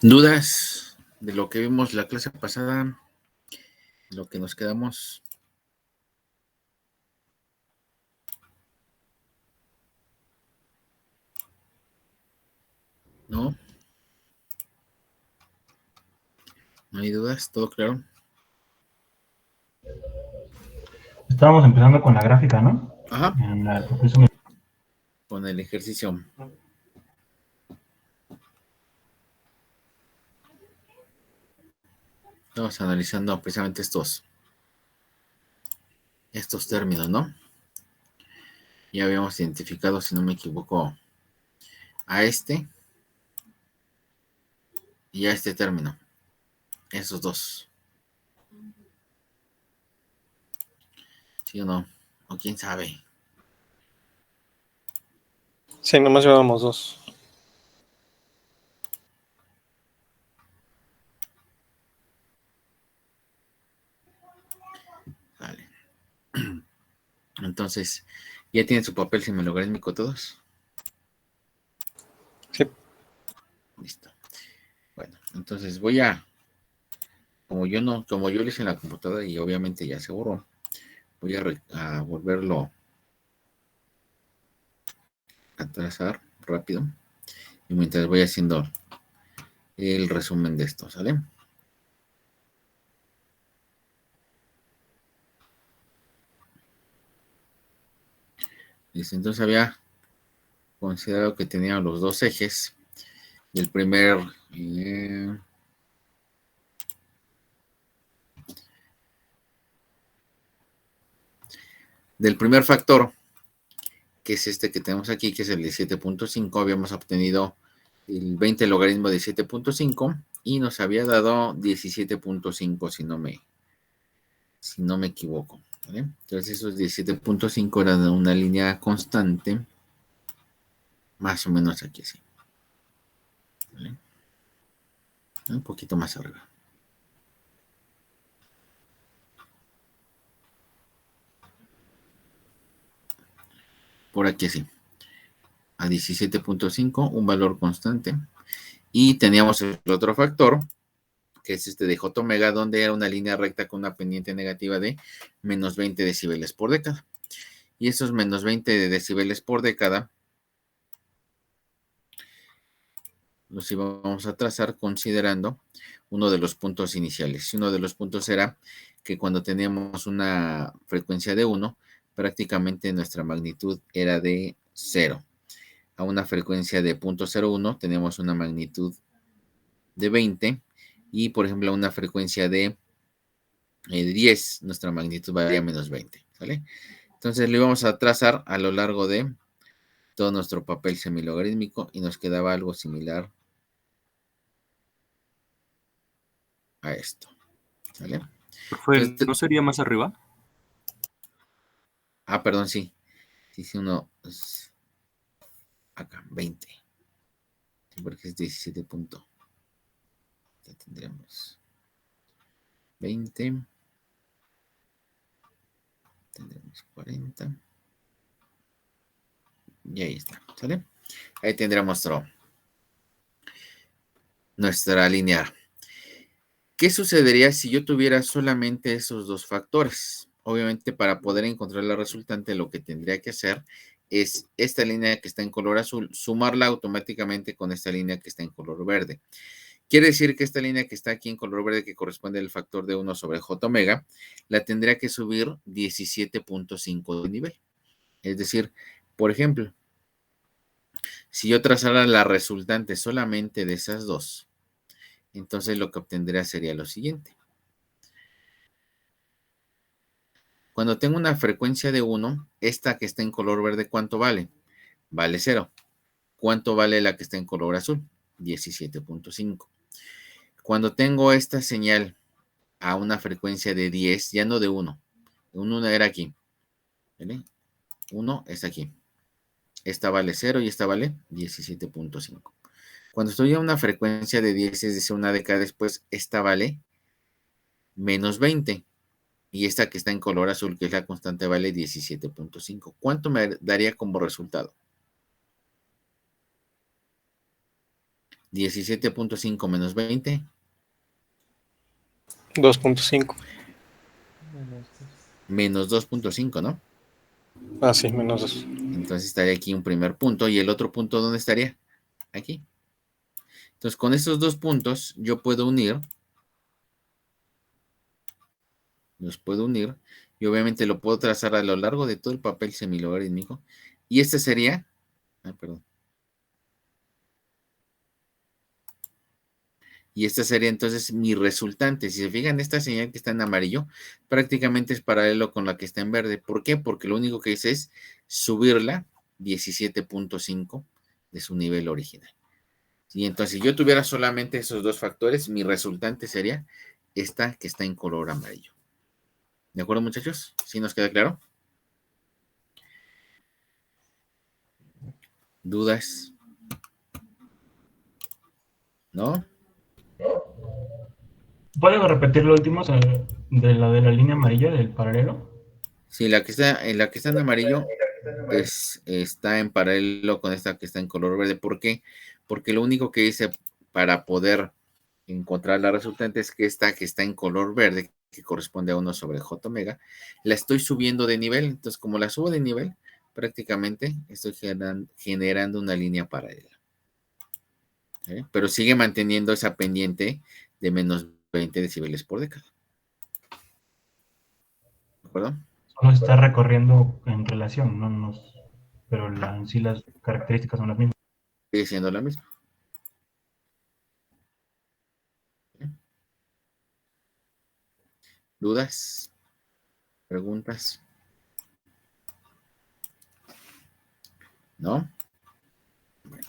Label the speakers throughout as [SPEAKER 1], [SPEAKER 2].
[SPEAKER 1] ¿Dudas de lo que vimos la clase pasada? Lo que nos quedamos. ¿No? ¿No hay dudas? ¿Todo claro?
[SPEAKER 2] Estábamos empezando con la gráfica, ¿no?
[SPEAKER 1] Ajá.
[SPEAKER 2] Eso
[SPEAKER 1] Con el ejercicio. Estamos analizando precisamente estos términos, ¿no? Ya habíamos identificado, si no me equivoco, a este y a este término. Esos dos. ¿Sí o no? ¿O quién sabe?
[SPEAKER 3] Sí, nomás llevábamos dos.
[SPEAKER 1] Vale. Entonces, ¿ya tienen su papel semilogarítmico todos?
[SPEAKER 3] Sí.
[SPEAKER 1] Listo. Bueno, entonces voy a, como yo lo hice en la computadora y obviamente ya se borró, voy a volverlo a trazar rápido y mientras voy haciendo el resumen de esto, ¿sale? Listo, entonces había considerado que tenía los dos ejes del primer factor, que es este que tenemos aquí, que es el de 7.5. Habíamos obtenido el 20 logaritmo de 7.5 y nos había dado 17.5 si no me equivoco, ¿vale? Entonces esos 17.5 eran de una línea constante, más o menos aquí así, ¿vale? Un poquito más arriba. Por aquí así, a 17.5, un valor constante. Y teníamos el otro factor, que es este de J omega, donde era una línea recta con una pendiente negativa de menos 20 decibeles por década. Y esos menos 20 decibeles por década los íbamos a trazar considerando uno de los puntos iniciales. Uno de los puntos era que cuando teníamos una frecuencia de 1, prácticamente nuestra magnitud era de 0. A una frecuencia de 0.01 tenemos una magnitud de 20 y por ejemplo a una frecuencia de 10, nuestra magnitud varía a menos 20, ¿vale? Entonces lo íbamos a trazar a lo largo de todo nuestro papel semilogarítmico y nos quedaba algo similar a esto, ¿vale?
[SPEAKER 4] Entonces, ¿no sería más arriba?
[SPEAKER 1] Perdón, sí. Sí, uno es acá, 20. Sí, porque es 17 punto. Ya tendremos 20. Tendremos 40. Y ahí está, ¿sale? Ahí tendremos nuestra lineal. ¿Qué sucedería si yo tuviera solamente esos dos factores? Obviamente, para poder encontrar la resultante, lo que tendría que hacer es esta línea que está en color azul, sumarla automáticamente con esta línea que está en color verde. Quiere decir que esta línea que está aquí en color verde, que corresponde al factor de 1 sobre J omega, la tendría que subir 17.5 de nivel. Es decir, por ejemplo, si yo trazara la resultante solamente de esas dos, entonces lo que obtendría sería lo siguiente. Cuando tengo una frecuencia de 1, esta que está en color verde, ¿cuánto vale? Vale 0. ¿Cuánto vale la que está en color azul? 17.5. Cuando tengo esta señal a una frecuencia de 10, ya no de 1. 1 era aquí. ¿Vale? 1 es aquí. Esta vale 0 y esta vale 17.5. Cuando estoy a una frecuencia de 10, es decir, una década después, esta vale menos 20. Y esta que está en color azul, que es la constante, vale 17.5. ¿Cuánto me daría como resultado? 17.5 menos 20.
[SPEAKER 3] 2.5.
[SPEAKER 1] Menos 2.5, ¿no?
[SPEAKER 3] Ah, sí, menos 2.
[SPEAKER 1] Entonces estaría aquí un primer punto. ¿Y el otro punto dónde estaría? Aquí. Entonces, con estos dos puntos, yo puedo unir. Los puedo unir. Y obviamente lo puedo trazar a lo largo de todo el papel semilogarítmico. Y este sería. Perdón. Y esta sería entonces mi resultante. Si se fijan, esta señal que está en amarillo prácticamente es paralelo con la que está en verde. ¿Por qué? Porque lo único que hice es subirla 17.5 de su nivel original. Y entonces, si yo tuviera solamente esos dos factores, mi resultante sería esta que está en color amarillo. ¿De acuerdo, muchachos? ¿Sí nos queda claro? ¿Dudas? ¿No?
[SPEAKER 2] ¿Puedo repetir lo último de la línea amarilla del paralelo?
[SPEAKER 1] Sí, la que está en amarillo está en paralelo con esta que está en color verde. ¿Por qué? Porque lo único que hice para poder encontrar la resultante es que esta que está en color verde, que corresponde a 1 sobre J omega, la estoy subiendo de nivel. Entonces, como la subo de nivel, prácticamente estoy generando una línea paralela. ¿Sí? Pero sigue manteniendo esa pendiente de menos 20 decibeles por década. ¿De acuerdo?
[SPEAKER 2] Solo está recorriendo en relación, pero en sí las características son las mismas.
[SPEAKER 1] Sigue siendo la misma. ¿Sí? ¿Dudas? ¿Preguntas? ¿No? Bueno.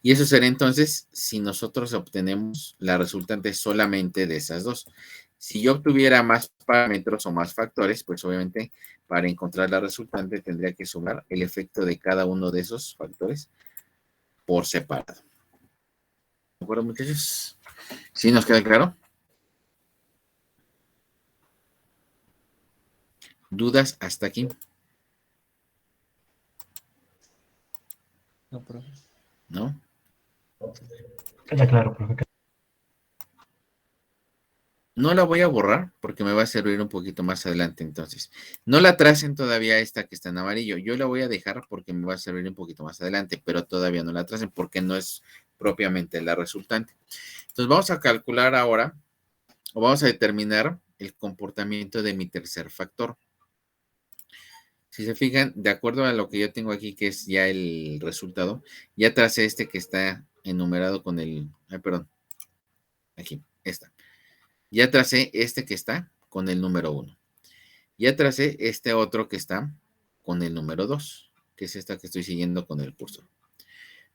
[SPEAKER 1] Y eso será entonces si nosotros obtenemos la resultante solamente de esas dos. Si yo obtuviera más parámetros o más factores, pues obviamente para encontrar la resultante tendría que sumar el efecto de cada uno de esos factores por separado. ¿De acuerdo, muchachos? ¿Sí nos queda claro? ¿Dudas hasta aquí?
[SPEAKER 4] No, profe.
[SPEAKER 1] ¿No?
[SPEAKER 2] Queda claro, profe.
[SPEAKER 1] No la voy a borrar porque me va a servir un poquito más adelante entonces. No la tracen todavía esta que está en amarillo. Yo la voy a dejar porque me va a servir un poquito más adelante, pero todavía no la tracen porque no es propiamente la resultante. Entonces vamos a calcular ahora o vamos a determinar el comportamiento de mi tercer factor. Si se fijan, de acuerdo a lo que yo tengo aquí, que es ya el resultado, ya tracé este que está enumerado con el, perdón, aquí, esta. Ya tracé este que está con el número 1. Ya tracé este otro que está con el número 2, que es esta que estoy siguiendo con el cursor.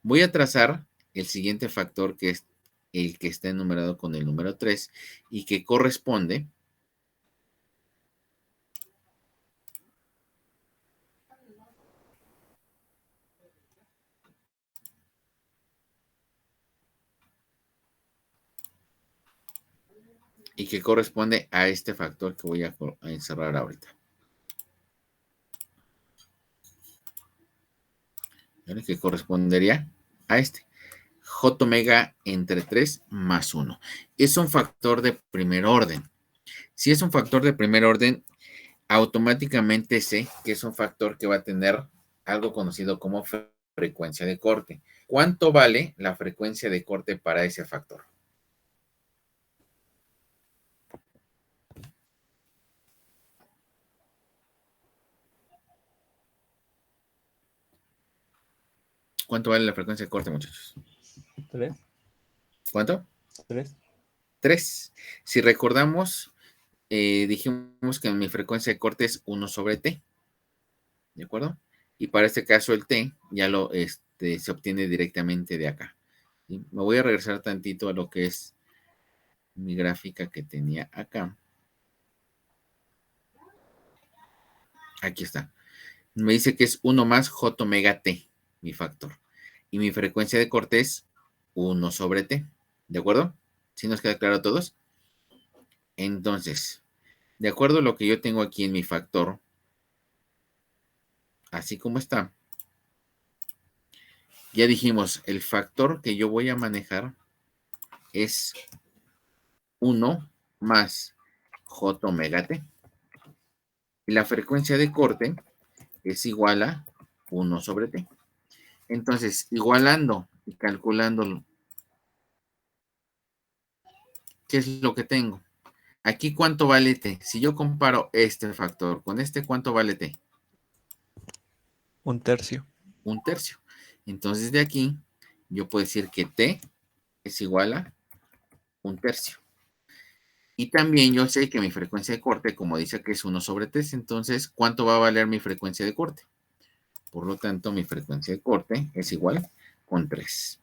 [SPEAKER 1] Voy a trazar el siguiente factor, que es el que está enumerado con el número 3 y que corresponde a este factor que voy a encerrar ahorita. ¿Vale? Que correspondería a este. J omega entre 3 más 1. Es un factor de primer orden. Si es un factor de primer orden, automáticamente sé que es un factor que va a tener algo conocido como frecuencia de corte. ¿Cuánto vale la frecuencia de corte para ese factor? ¿Cuánto vale la frecuencia de corte, muchachos?
[SPEAKER 4] 3.
[SPEAKER 1] ¿Cuánto?
[SPEAKER 4] 3.
[SPEAKER 1] 3. Si recordamos, dijimos que mi frecuencia de corte es 1 sobre t. ¿De acuerdo? Y para este caso el t ya se obtiene directamente de acá. ¿Sí? Me voy a regresar tantito a lo que es mi gráfica que tenía acá. Aquí está. Me dice que es 1 más j omega t, mi factor. Y mi frecuencia de corte es 1 sobre t. ¿De acuerdo? ¿Sí nos queda claro a todos? Entonces, de acuerdo a lo que yo tengo aquí en mi factor, así como está, ya dijimos, el factor que yo voy a manejar es 1 más J omega T. Y la frecuencia de corte es igual a 1 sobre T. Entonces, igualando y calculando, ¿qué es lo que tengo? Aquí, ¿cuánto vale T? Si yo comparo este factor con este, ¿cuánto vale T?
[SPEAKER 3] 1/3.
[SPEAKER 1] 1/3. Entonces, de aquí, yo puedo decir que T es igual a 1/3. Y también yo sé que mi frecuencia de corte, como dice que es 1 sobre 3, entonces, ¿cuánto va a valer mi frecuencia de corte? Por lo tanto, mi frecuencia de corte es igual con 3.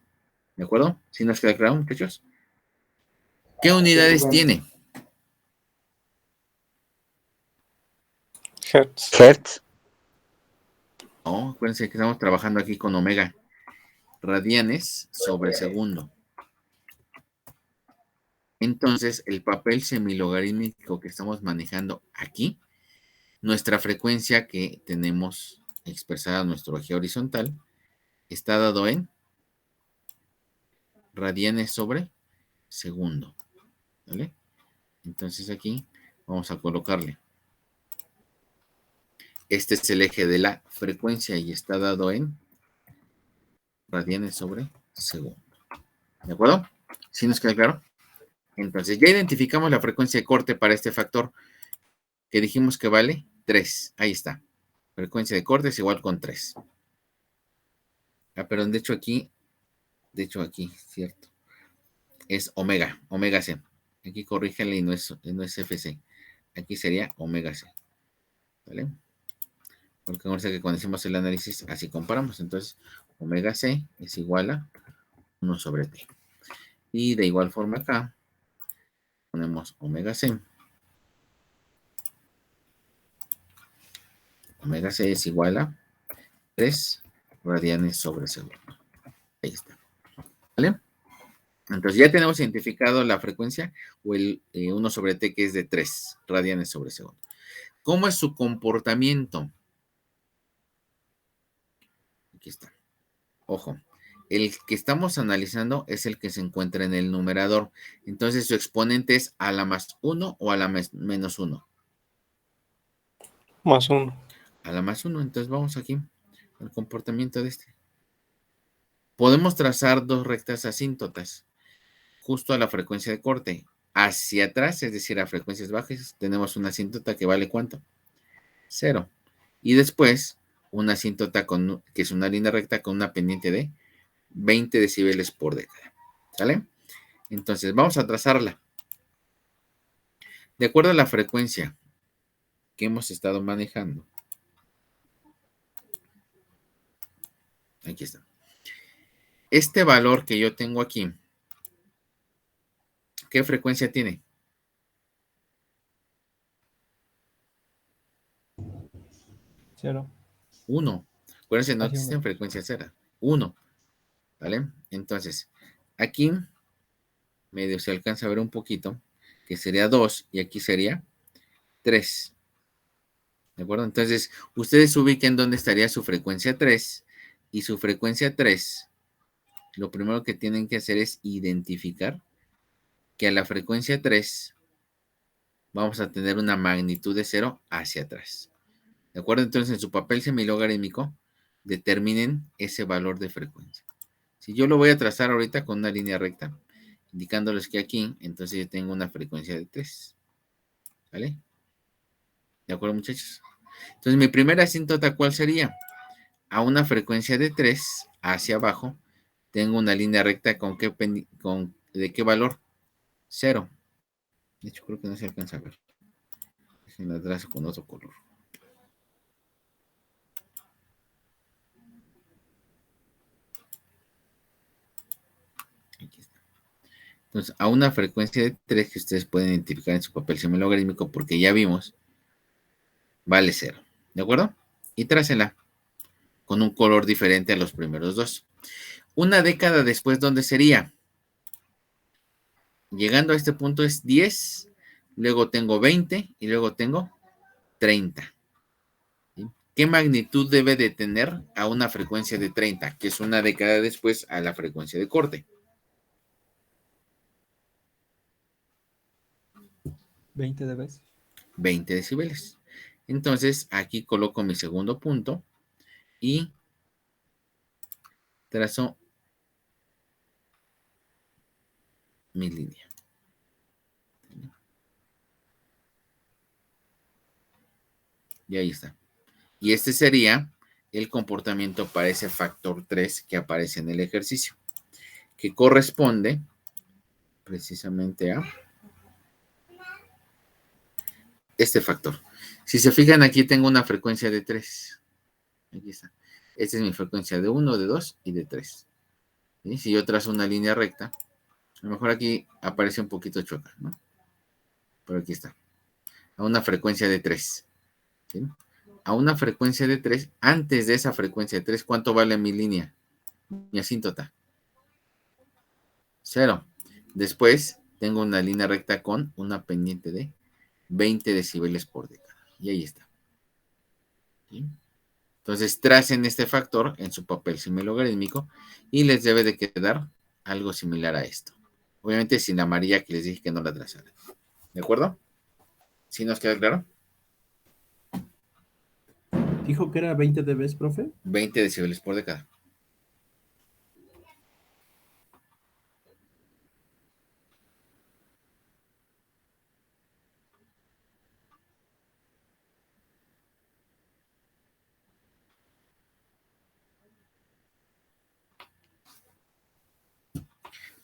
[SPEAKER 1] ¿De acuerdo? ¿Sí nos queda claro, muchachos? ¿Qué unidades tiene?
[SPEAKER 3] Hertz.
[SPEAKER 5] Hertz.
[SPEAKER 1] Oh, acuérdense que estamos trabajando aquí con omega. Radianes sobre segundo. Entonces, el papel semilogarítmico que estamos manejando aquí, nuestra frecuencia que tenemos expresada en nuestro eje horizontal, está dado en radianes sobre segundo. ¿Vale? Entonces aquí vamos a colocarle. Este es el eje de la frecuencia y está dado en radianes sobre segundo. ¿De acuerdo? ¿Sí nos queda claro? Entonces ya identificamos la frecuencia de corte para este factor que dijimos que vale 3. Ahí está. Frecuencia de corte es igual con 3. Ah, perdón, de hecho aquí, cierto. Es omega C. Aquí corrígele y no es FC. Aquí sería omega C. ¿Vale? Porque acuérdense que cuando hicimos el análisis, así comparamos. Entonces, omega C es igual a 1 sobre T. Y de igual forma acá, ponemos omega C. Omega C es igual a 3 radianes sobre segundo. Ahí está. ¿Vale? Entonces ya tenemos identificado la frecuencia o el 1 sobre T que es de 3 radianes sobre segundo. ¿Cómo es su comportamiento? Aquí está. Ojo, el que estamos analizando es el que se encuentra en el numerador. Entonces su exponente es a la más 1 o a la menos 1.
[SPEAKER 3] Más 1.
[SPEAKER 1] A la más 1. Entonces vamos aquí al comportamiento de este. Podemos trazar dos rectas asíntotas justo a la frecuencia de corte. Hacia atrás, es decir, a frecuencias bajas, tenemos una asíntota que vale ¿cuánto? 0. Y después una asíntota que es una línea recta con una pendiente de 20 decibeles por década. ¿Sale? Entonces vamos a trazarla. De acuerdo a la frecuencia que hemos estado manejando. Aquí está. Este valor que yo tengo aquí, ¿qué frecuencia tiene?
[SPEAKER 2] 0.
[SPEAKER 1] 1. Acuérdense, no
[SPEAKER 2] Así
[SPEAKER 1] existen
[SPEAKER 2] uno.
[SPEAKER 1] frecuencias cero. 1. ¿Vale? Entonces, aquí medio se alcanza a ver un poquito, que sería 2 y aquí sería 3. ¿De acuerdo? Entonces, ustedes ubiquen dónde estaría su frecuencia 3 y su frecuencia 3. Lo primero que tienen que hacer es identificar que a la frecuencia 3 vamos a tener una magnitud de 0 hacia atrás. ¿De acuerdo? Entonces, en su papel semilogarítmico, determinen ese valor de frecuencia. Si yo lo voy a trazar ahorita con una línea recta, indicándoles que aquí, entonces yo tengo una frecuencia de 3. ¿Vale? ¿De acuerdo, muchachos? Entonces, mi primera asíntota, ¿cuál sería? A una frecuencia de 3 hacia abajo, tengo una línea recta ¿de qué valor? 0. De hecho, creo que no se alcanza a ver. Déjenla trazo con otro color. Aquí está. Entonces, a una frecuencia de 3 que ustedes pueden identificar en su papel semilogarítmico, porque ya vimos, vale 0. ¿De acuerdo? Y trácenla con un color diferente a los primeros dos. Una década después, ¿dónde sería? Llegando a este punto es 10, luego tengo 20 y luego tengo 30. ¿Sí? ¿Qué magnitud debe de tener a una frecuencia de 30? Que es una década después a la frecuencia de corte.
[SPEAKER 5] 20 dB.
[SPEAKER 1] 20 decibeles. Entonces, aquí coloco mi segundo punto y trazo mi línea. Y ahí está. Y este sería el comportamiento para ese factor 3 que aparece en el ejercicio, que corresponde precisamente a este factor. Si se fijan, aquí tengo una frecuencia de 3. Aquí está. Esta es mi frecuencia de 1, de 2 y de 3. ¿Sí? Si yo trazo una línea recta, a lo mejor aquí aparece un poquito chueca, ¿no? Pero aquí está. A una frecuencia de 3. ¿Sí? A una frecuencia de 3, antes de esa frecuencia de 3, ¿cuánto vale mi línea? Mi asíntota. 0. Después tengo una línea recta con una pendiente de 20 decibeles por década. Y ahí está. ¿Sí? Entonces tracen este factor en su papel semilogarítmico y les debe de quedar algo similar a esto. Obviamente sin la amarilla que les dije que no la trazaran. ¿De acuerdo? ¿Sí nos queda claro?
[SPEAKER 6] Dijo que era 20 dB, profe.
[SPEAKER 1] 20 decibeles por década.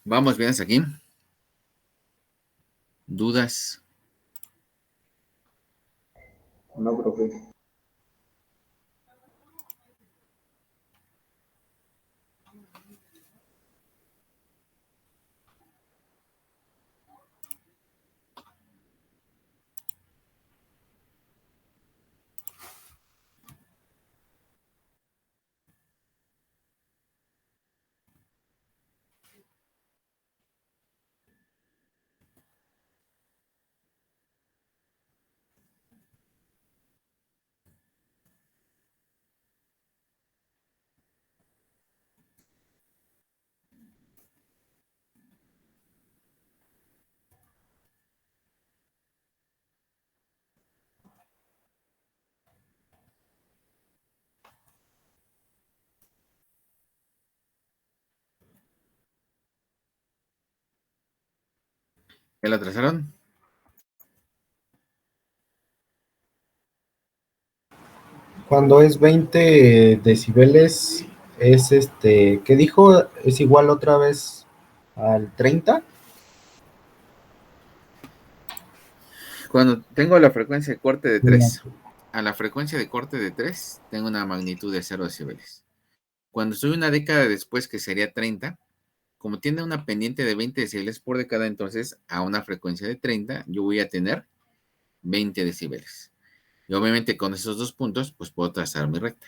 [SPEAKER 1] Vamos bien hasta aquí. ¿Dudas?
[SPEAKER 7] No, profe. ¿Ya la trazaron?
[SPEAKER 8] Cuando es 20 decibeles, es ¿qué dijo? ¿Es igual otra vez al 30?
[SPEAKER 1] Cuando tengo la frecuencia de corte de
[SPEAKER 8] Sí,
[SPEAKER 1] 3, a la frecuencia de corte de 3, tengo una magnitud de 0 decibeles. Cuando estoy una década después, que sería 30, como tiene una pendiente de 20 decibeles por década, entonces a una frecuencia de 30 yo voy a tener 20 decibeles. Y obviamente con esos dos puntos, pues puedo trazar mi recta.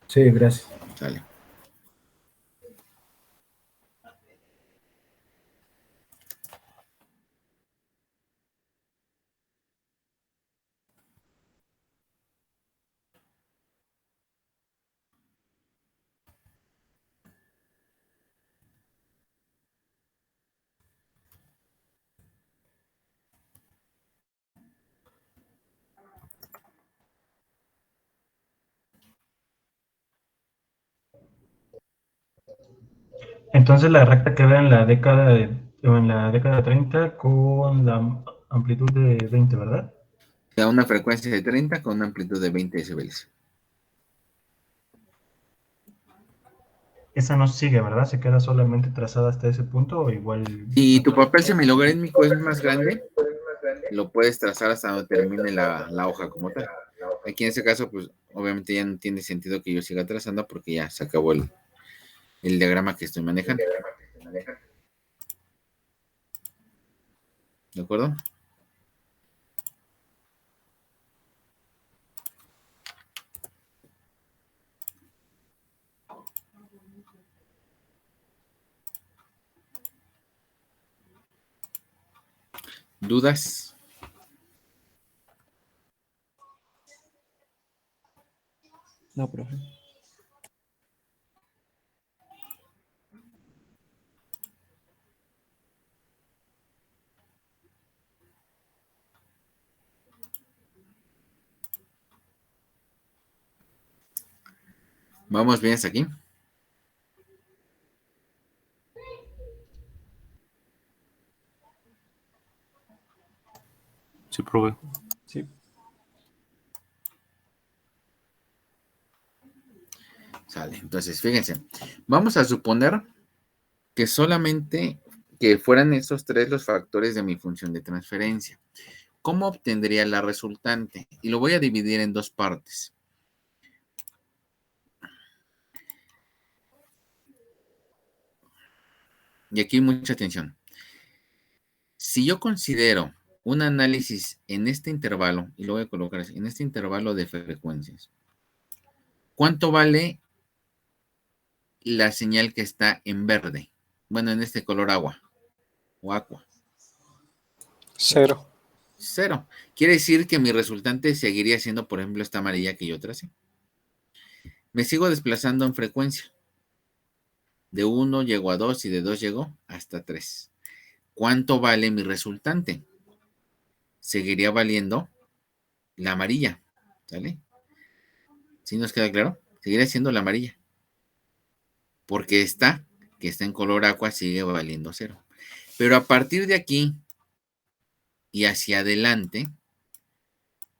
[SPEAKER 8] sí, gracias.
[SPEAKER 1] Sale.
[SPEAKER 2] Entonces la recta queda en la década o en la década 30 con la amplitud de 20, ¿verdad?
[SPEAKER 1] A una frecuencia de 30 con una amplitud de 20 decibeles.
[SPEAKER 2] Esa no sigue, ¿verdad? Se queda solamente trazada hasta ese punto o igual.
[SPEAKER 1] Si tu papel semilogarítmico es más grande, lo puedes trazar hasta donde termine la hoja como tal. Aquí en este caso, pues obviamente ya no tiene sentido que yo siga trazando porque ya se acabó el diagrama que estoy manejando. ¿De acuerdo? ¿Dudas?
[SPEAKER 5] No, profe.
[SPEAKER 1] ¿Vamos bien hasta aquí?
[SPEAKER 4] Sí, profe.
[SPEAKER 5] Sí.
[SPEAKER 1] Sale, entonces fíjense, vamos a suponer que solamente que fueran estos tres los factores de mi función de transferencia. ¿Cómo obtendría la resultante? Y lo voy a dividir en dos partes. Y aquí mucha atención. Si yo considero un análisis en este intervalo, y lo voy a colocar así, en este intervalo de frecuencias, ¿cuánto vale la señal que está en verde? Bueno, en este color agua o aqua.
[SPEAKER 3] 0.
[SPEAKER 1] 0. Quiere decir que mi resultante seguiría siendo, por ejemplo, esta amarilla que yo tracé. Me sigo desplazando en frecuencia. De 1 llego a 2 y de 2 llego hasta 3. ¿Cuánto vale mi resultante? Seguiría valiendo la amarilla. ¿Sale? ¿Sí nos queda claro? Seguiría siendo la amarilla. Porque esta, que está en color aqua, sigue valiendo 0. Pero a partir de aquí y hacia adelante,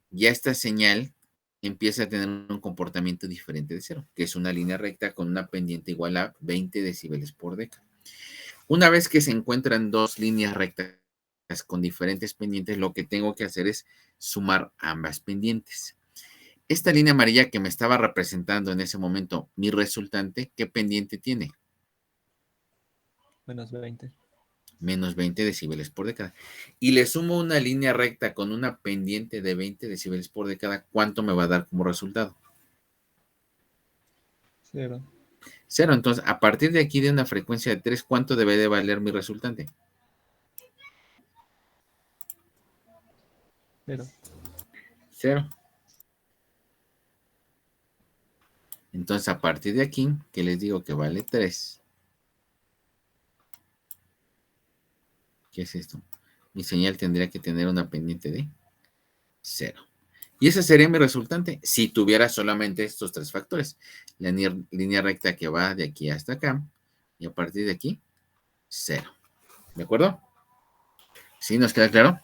[SPEAKER 1] ya esta señal empieza a tener un comportamiento diferente de 0, que es una línea recta con una pendiente igual a 20 decibeles por década. Una vez que se encuentran dos líneas rectas con diferentes pendientes, lo que tengo que hacer es sumar ambas pendientes. Esta línea amarilla que me estaba representando en ese momento, mi resultante, ¿qué pendiente tiene?
[SPEAKER 5] Menos 20.
[SPEAKER 1] Menos 20 decibeles por década. Y le sumo una línea recta con una pendiente de 20 decibeles por década, ¿cuánto me va a dar como resultado?
[SPEAKER 5] 0.
[SPEAKER 1] 0. Entonces, a partir de aquí de una frecuencia de 3, ¿cuánto debe de valer mi resultante?
[SPEAKER 5] 0.
[SPEAKER 1] 0. Entonces, a partir de aquí, que les digo que vale 3. ¿Qué es esto? Mi señal tendría que tener una pendiente de 0. Y ese sería mi resultante si tuviera solamente estos tres factores. La línea recta que va de aquí hasta acá. Y a partir de aquí, 0. ¿De acuerdo? ¿Sí nos queda claro?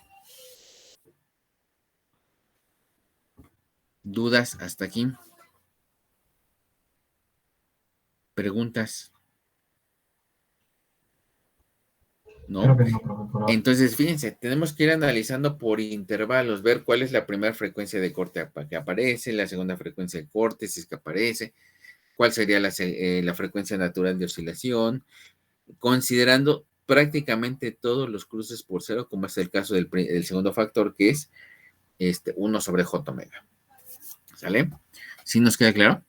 [SPEAKER 1] ¿Dudas hasta aquí? ¿Preguntas? ¿No?
[SPEAKER 2] Creo que no, profe, por ahora.
[SPEAKER 1] Entonces, fíjense, tenemos que ir analizando por intervalos, ver cuál es la primera frecuencia de corte que aparece, la segunda frecuencia de corte, si es que aparece, cuál sería la frecuencia natural de oscilación, considerando prácticamente todos los cruces por 0, como es el caso del segundo factor, que es 1 sobre J omega. ¿Sale? ¿Sí nos queda claro?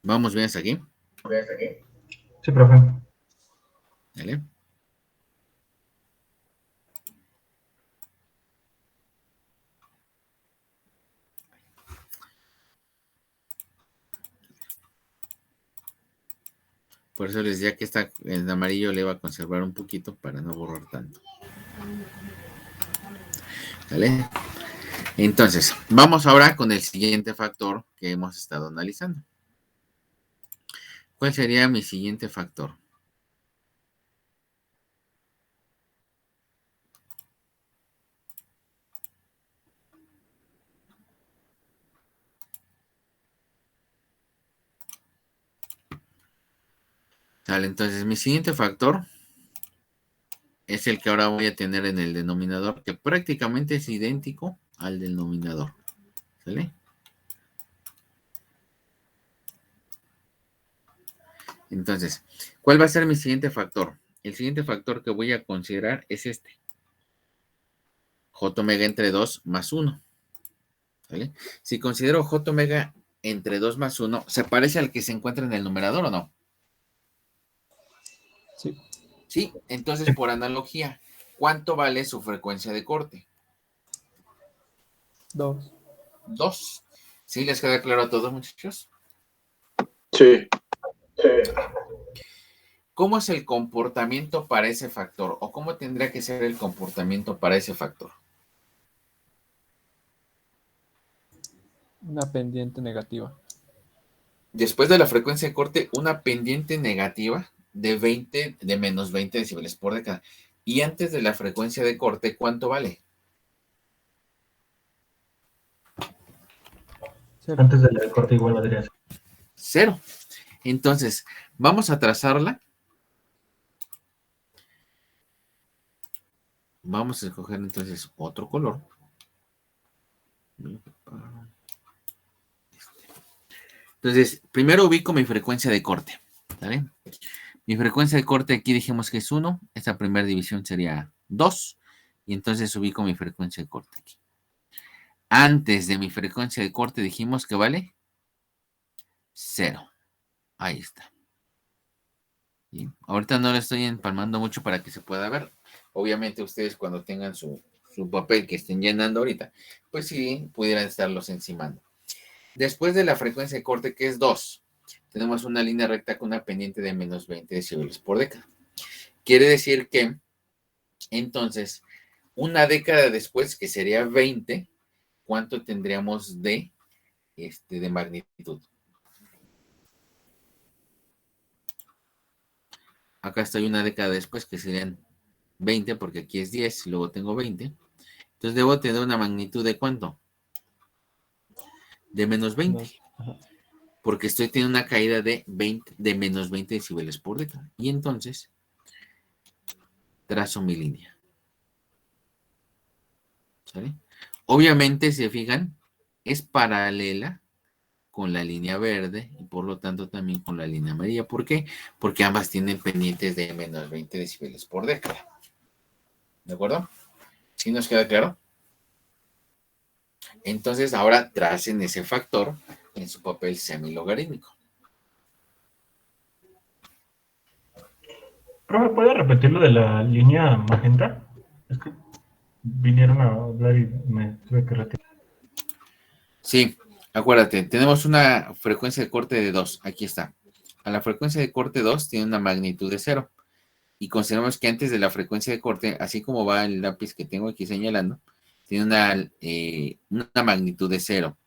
[SPEAKER 1] ¿Vamos bien hasta aquí?
[SPEAKER 2] Sí, profe.
[SPEAKER 1] ¿Vale? Por eso les decía que esta en amarillo le va a conservar un poquito para no borrar tanto. ¿Vale? Entonces, vamos ahora con el siguiente factor que hemos estado analizando. ¿Cuál sería mi siguiente factor? Vale, entonces mi siguiente factor es el que ahora voy a tener en el denominador, que prácticamente es idéntico al del denominador. ¿Sale? Entonces, ¿cuál va a ser mi siguiente factor? El siguiente factor que voy a considerar es este. J omega entre 2 más 1. ¿Vale? Si considero J omega entre 2 más 1, ¿se parece al que se encuentra en el numerador o no?
[SPEAKER 5] Sí.
[SPEAKER 1] Sí, entonces por analogía, ¿cuánto vale su frecuencia de corte?
[SPEAKER 5] 2.
[SPEAKER 1] 2. ¿Sí les queda claro a todos, muchachos?
[SPEAKER 7] Sí.
[SPEAKER 1] ¿Cómo es el comportamiento para ese factor? ¿O cómo tendría que ser el comportamiento para ese factor?
[SPEAKER 5] Una pendiente negativa.
[SPEAKER 1] Después de la frecuencia de corte, una pendiente negativa de menos 20 decibeles por década. Y antes de la frecuencia de corte, ¿cuánto vale?
[SPEAKER 2] Antes de la corte igual valdría
[SPEAKER 1] 0. Entonces, vamos a trazarla. Vamos a escoger entonces otro color. Entonces, primero ubico mi frecuencia de corte. ¿Vale? Mi frecuencia de corte aquí dijimos que es 1. Esta primera división sería 2. Y entonces ubico mi frecuencia de corte aquí. Antes de mi frecuencia de corte dijimos que vale 0. Ahí está. ¿Sí? Ahorita no lo estoy empalmando mucho para que se pueda ver. Obviamente ustedes cuando tengan su papel que estén llenando ahorita, pues sí, pudieran estarlos encimando. Después de la frecuencia de corte, que es 2, tenemos una línea recta con una pendiente de menos 20 decibeles por década. Quiere decir que, entonces, una década después, que sería 20, ¿cuánto tendríamos de magnitud? Acá estoy una década después, que serían 20, porque aquí es 10, y luego tengo 20. Entonces debo tener una magnitud de ¿cuánto? De menos 20. Porque estoy teniendo una caída de menos 20 decibeles por década. Y entonces, trazo mi línea. ¿Sale? Obviamente, si se fijan, es paralela con la línea verde y por lo tanto también con la línea amarilla. ¿Por qué? Porque ambas tienen pendientes de menos 20 decibeles por década. ¿De acuerdo? ¿Sí nos queda claro? Entonces, ahora tracen ese factor en su papel semilogarítmico.
[SPEAKER 2] Profe, ¿puede repetir lo de la línea magenta? Es que vinieron a hablar y me tuve que retirar.
[SPEAKER 1] Sí, acuérdate, tenemos una frecuencia de corte de 2. Aquí está. A la frecuencia de corte 2 tiene una magnitud de 0. Y consideramos que antes de la frecuencia de corte, así como va el lápiz que tengo aquí señalando, tiene una magnitud de 0.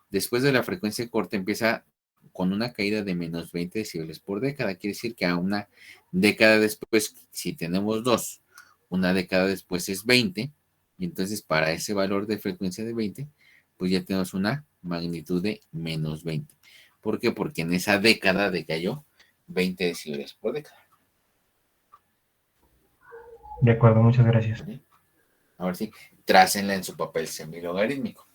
[SPEAKER 1] Después de la frecuencia de corte empieza con una caída de menos 20 decibeles por década. Quiere decir que a una década después, si tenemos 2, una década después es 20. Y entonces para ese valor de frecuencia de 20, pues ya tenemos una magnitud de menos 20. ¿Por qué? Porque en esa década decayó 20 decibeles por década.
[SPEAKER 2] De acuerdo, muchas gracias.
[SPEAKER 1] ¿Vale? Ahora sí, trácenla en su papel semilogarítmico.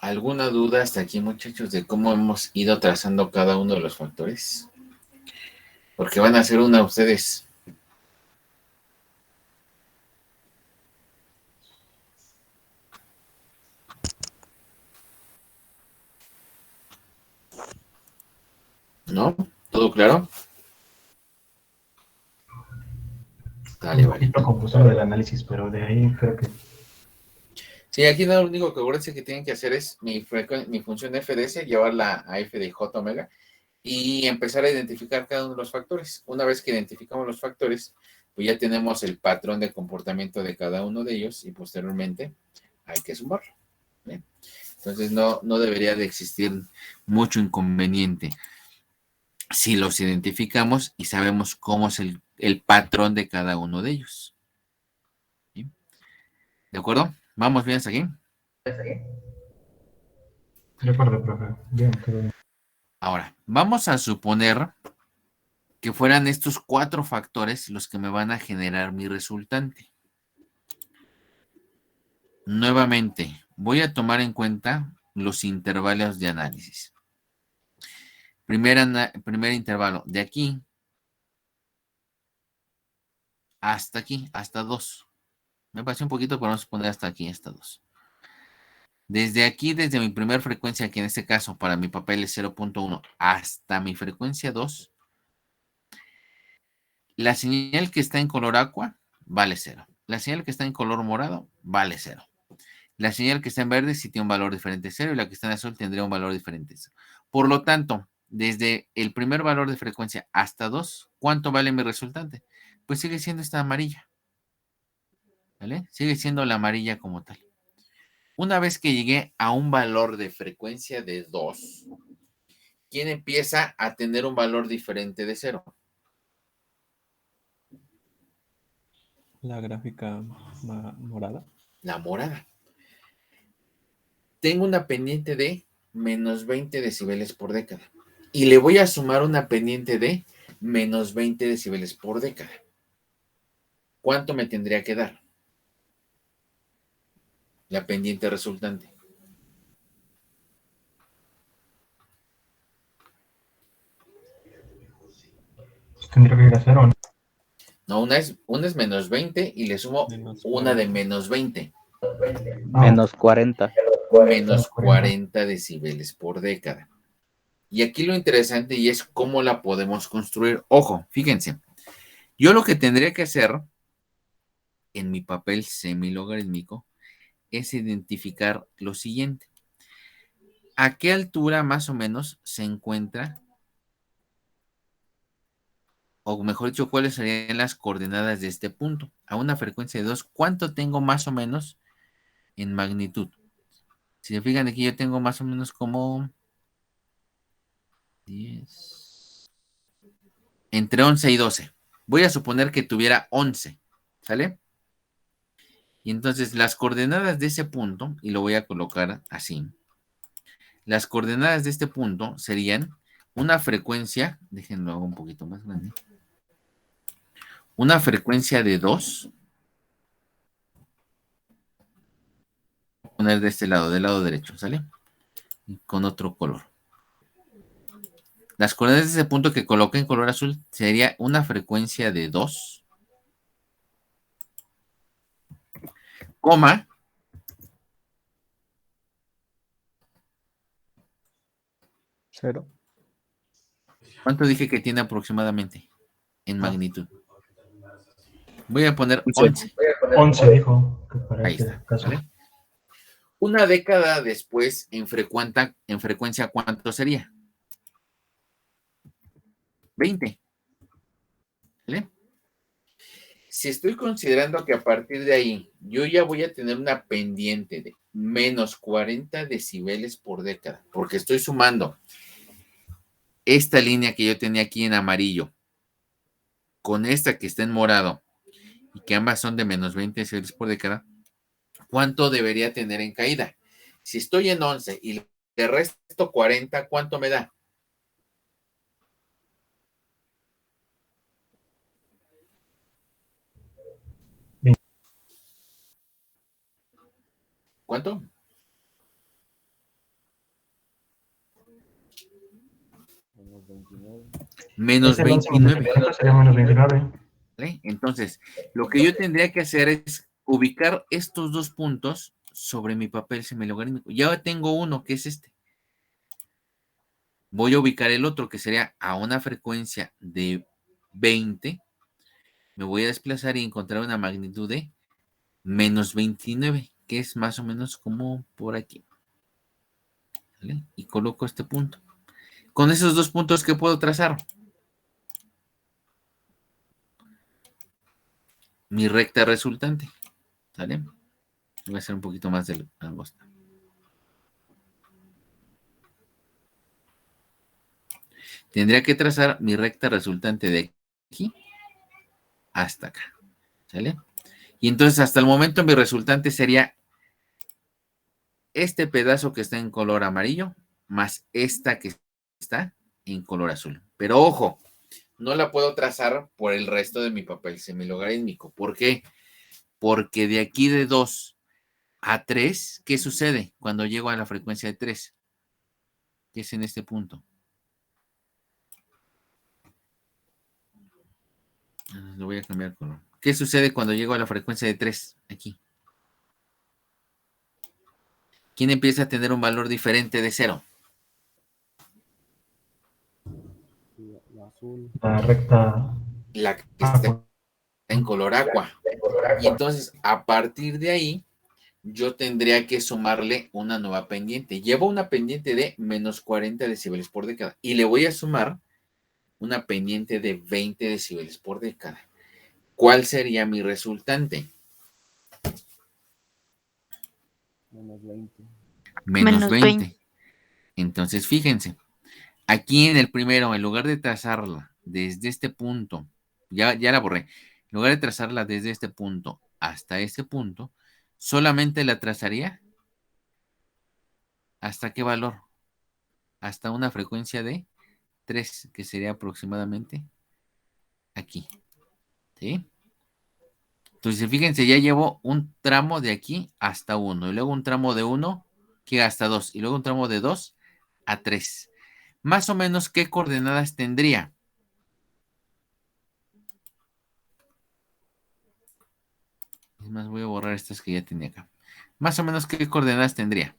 [SPEAKER 1] ¿Alguna duda hasta aquí, muchachos, de cómo hemos ido trazando cada uno de los factores? Porque van a hacer una ustedes. ¿No? ¿Todo claro? Dale,
[SPEAKER 2] Un
[SPEAKER 1] vale.
[SPEAKER 2] poquito confuso lo del análisis, pero de ahí creo que...
[SPEAKER 1] Sí, aquí lo único que acuérdense que tienen que hacer es mi función f de s, llevarla a f de j omega y empezar a identificar cada uno de los factores. Una vez que identificamos los factores, pues ya tenemos el patrón de comportamiento de cada uno de ellos y posteriormente hay que sumarlo. ¿Bien? Entonces no debería de existir mucho inconveniente si los identificamos y sabemos cómo es el patrón de cada uno de ellos. ¿Bien? ¿De acuerdo? ¿Vamos bien hasta aquí?
[SPEAKER 2] De acuerdo, profe. Bien, todo bien.
[SPEAKER 1] Ahora, vamos a suponer que fueran estos 4 factores los que me van a generar mi resultante. Nuevamente, voy a tomar en cuenta los intervalos de análisis. primer intervalo, de aquí hasta aquí, hasta 2. Me pasé un poquito, pero vamos a poner hasta aquí, hasta 2. Desde aquí, desde mi primera frecuencia, que en este caso para mi papel es 0.1, hasta mi frecuencia 2, la señal que está en color aqua vale 0. La señal que está en color morado vale 0. La señal que está en verde sí tiene un valor diferente a 0 y la que está en azul tendría un valor diferente a 0. Por lo tanto, desde el primer valor de frecuencia hasta 2, ¿cuánto vale mi resultante? Pues sigue siendo esta amarilla. ¿Vale? Sigue siendo la amarilla como tal. Una vez que llegué a un valor de frecuencia de 2, ¿quién empieza a tener un valor diferente de 0?
[SPEAKER 5] La gráfica morada.
[SPEAKER 1] La morada. Tengo una pendiente de menos 20 decibeles por década. Y le voy a sumar una pendiente de menos 20 decibeles por década. ¿Cuánto me tendría que dar la pendiente resultante?
[SPEAKER 2] Tendría que ir a 0, ¿no?
[SPEAKER 1] No, una es menos 20 y le sumo
[SPEAKER 5] Menos
[SPEAKER 1] una de
[SPEAKER 5] 40.
[SPEAKER 1] menos 20.
[SPEAKER 9] Menos 40.
[SPEAKER 1] Menos 40 decibeles por década. Y aquí lo interesante y es cómo la podemos construir. Ojo, fíjense. Yo lo que tendría que hacer en mi papel semilogarítmico es identificar lo siguiente. ¿A qué altura más o menos se encuentra? O mejor dicho, ¿cuáles serían las coordenadas de este punto? A una frecuencia de 2, ¿cuánto tengo más o menos en magnitud? Si se fijan aquí, yo tengo más o menos como 10, entre 11 y 12. Voy a suponer que tuviera 11, ¿sale? Y entonces las coordenadas de ese punto, y lo voy a colocar así, las coordenadas de este punto serían una frecuencia, déjenlo un poquito más grande, una frecuencia de 2, voy a poner de este lado, del lado derecho, ¿sale? Y con otro color. Las coordenadas de ese punto que coloqué en color azul sería una frecuencia de 2, coma,
[SPEAKER 3] Cero.
[SPEAKER 1] ¿cuánto dije que tiene aproximadamente en magnitud? Voy a poner
[SPEAKER 4] 11.
[SPEAKER 1] 11.
[SPEAKER 2] 11 dijo que para
[SPEAKER 1] Ahí
[SPEAKER 2] este
[SPEAKER 1] está,
[SPEAKER 2] caso.
[SPEAKER 1] ¿vale? Una década después, en frecuencia, ¿cuánto sería? 20. ¿Vale? Si estoy considerando que a partir de ahí yo ya voy a tener una pendiente de menos 40 decibeles por década, porque estoy sumando esta línea que yo tenía aquí en amarillo con esta que está en morado y que ambas son de menos 20 decibeles por década, ¿cuánto debería tener en caída? Si estoy en 11 y le resto 40, ¿cuánto me da? ¿Cuánto? Menos
[SPEAKER 2] Es el 11 menos
[SPEAKER 1] 29.
[SPEAKER 2] 50 sería menos 29.
[SPEAKER 1] ¿Vale? Entonces, lo que yo tendría que hacer es ubicar estos dos puntos sobre mi papel semilogarítmico. Ya tengo uno, que es este. Voy a ubicar el otro, que sería a una frecuencia de 20. Me voy a desplazar y encontrar una magnitud de menos 29, que es más o menos como por aquí. ¿Vale? Y coloco este punto. Con esos dos puntos, ¿qué puedo trazar? Mi recta resultante. ¿Sale? Voy a hacer un poquito más de angosta. Tendría que trazar mi recta resultante de aquí hasta acá. ¿Sale? Y entonces hasta el momento mi resultante sería este pedazo que está en color amarillo más esta que está en color azul. Pero ojo, no la puedo trazar por el resto de mi papel semilogarítmico. ¿Por qué? Porque de aquí de 2 a 3, ¿qué sucede cuando llego a la frecuencia de 3? Que es en este punto. Lo voy a cambiar color. ¿Qué sucede cuando llego a la frecuencia de 3? Aquí. ¿Quién empieza a tener un valor diferente de 0?
[SPEAKER 3] La azul.
[SPEAKER 2] La recta.
[SPEAKER 1] La que está en color aqua. Y entonces, a partir de ahí, yo tendría que sumarle una nueva pendiente. Llevo una pendiente de menos 40 decibeles por década. Y le voy a sumar una pendiente de 20 decibeles por década. ¿Cuál sería mi resultante?
[SPEAKER 3] Menos 20.
[SPEAKER 1] Menos 20. Entonces, fíjense. Aquí en el primero, en lugar de trazarla desde este punto, ya la borré. En lugar de trazarla desde este punto hasta este punto, solamente la trazaría ¿hasta qué valor? Hasta una frecuencia de 3, que sería aproximadamente aquí. ¿Sí? Entonces, fíjense, ya llevo un tramo de aquí hasta 1, y luego un tramo de 1 que hasta 2, y luego un tramo de 2 a 3. Más o menos, ¿qué coordenadas tendría? Es más, voy a borrar estas que ya tenía acá. Más o menos, ¿qué coordenadas tendría?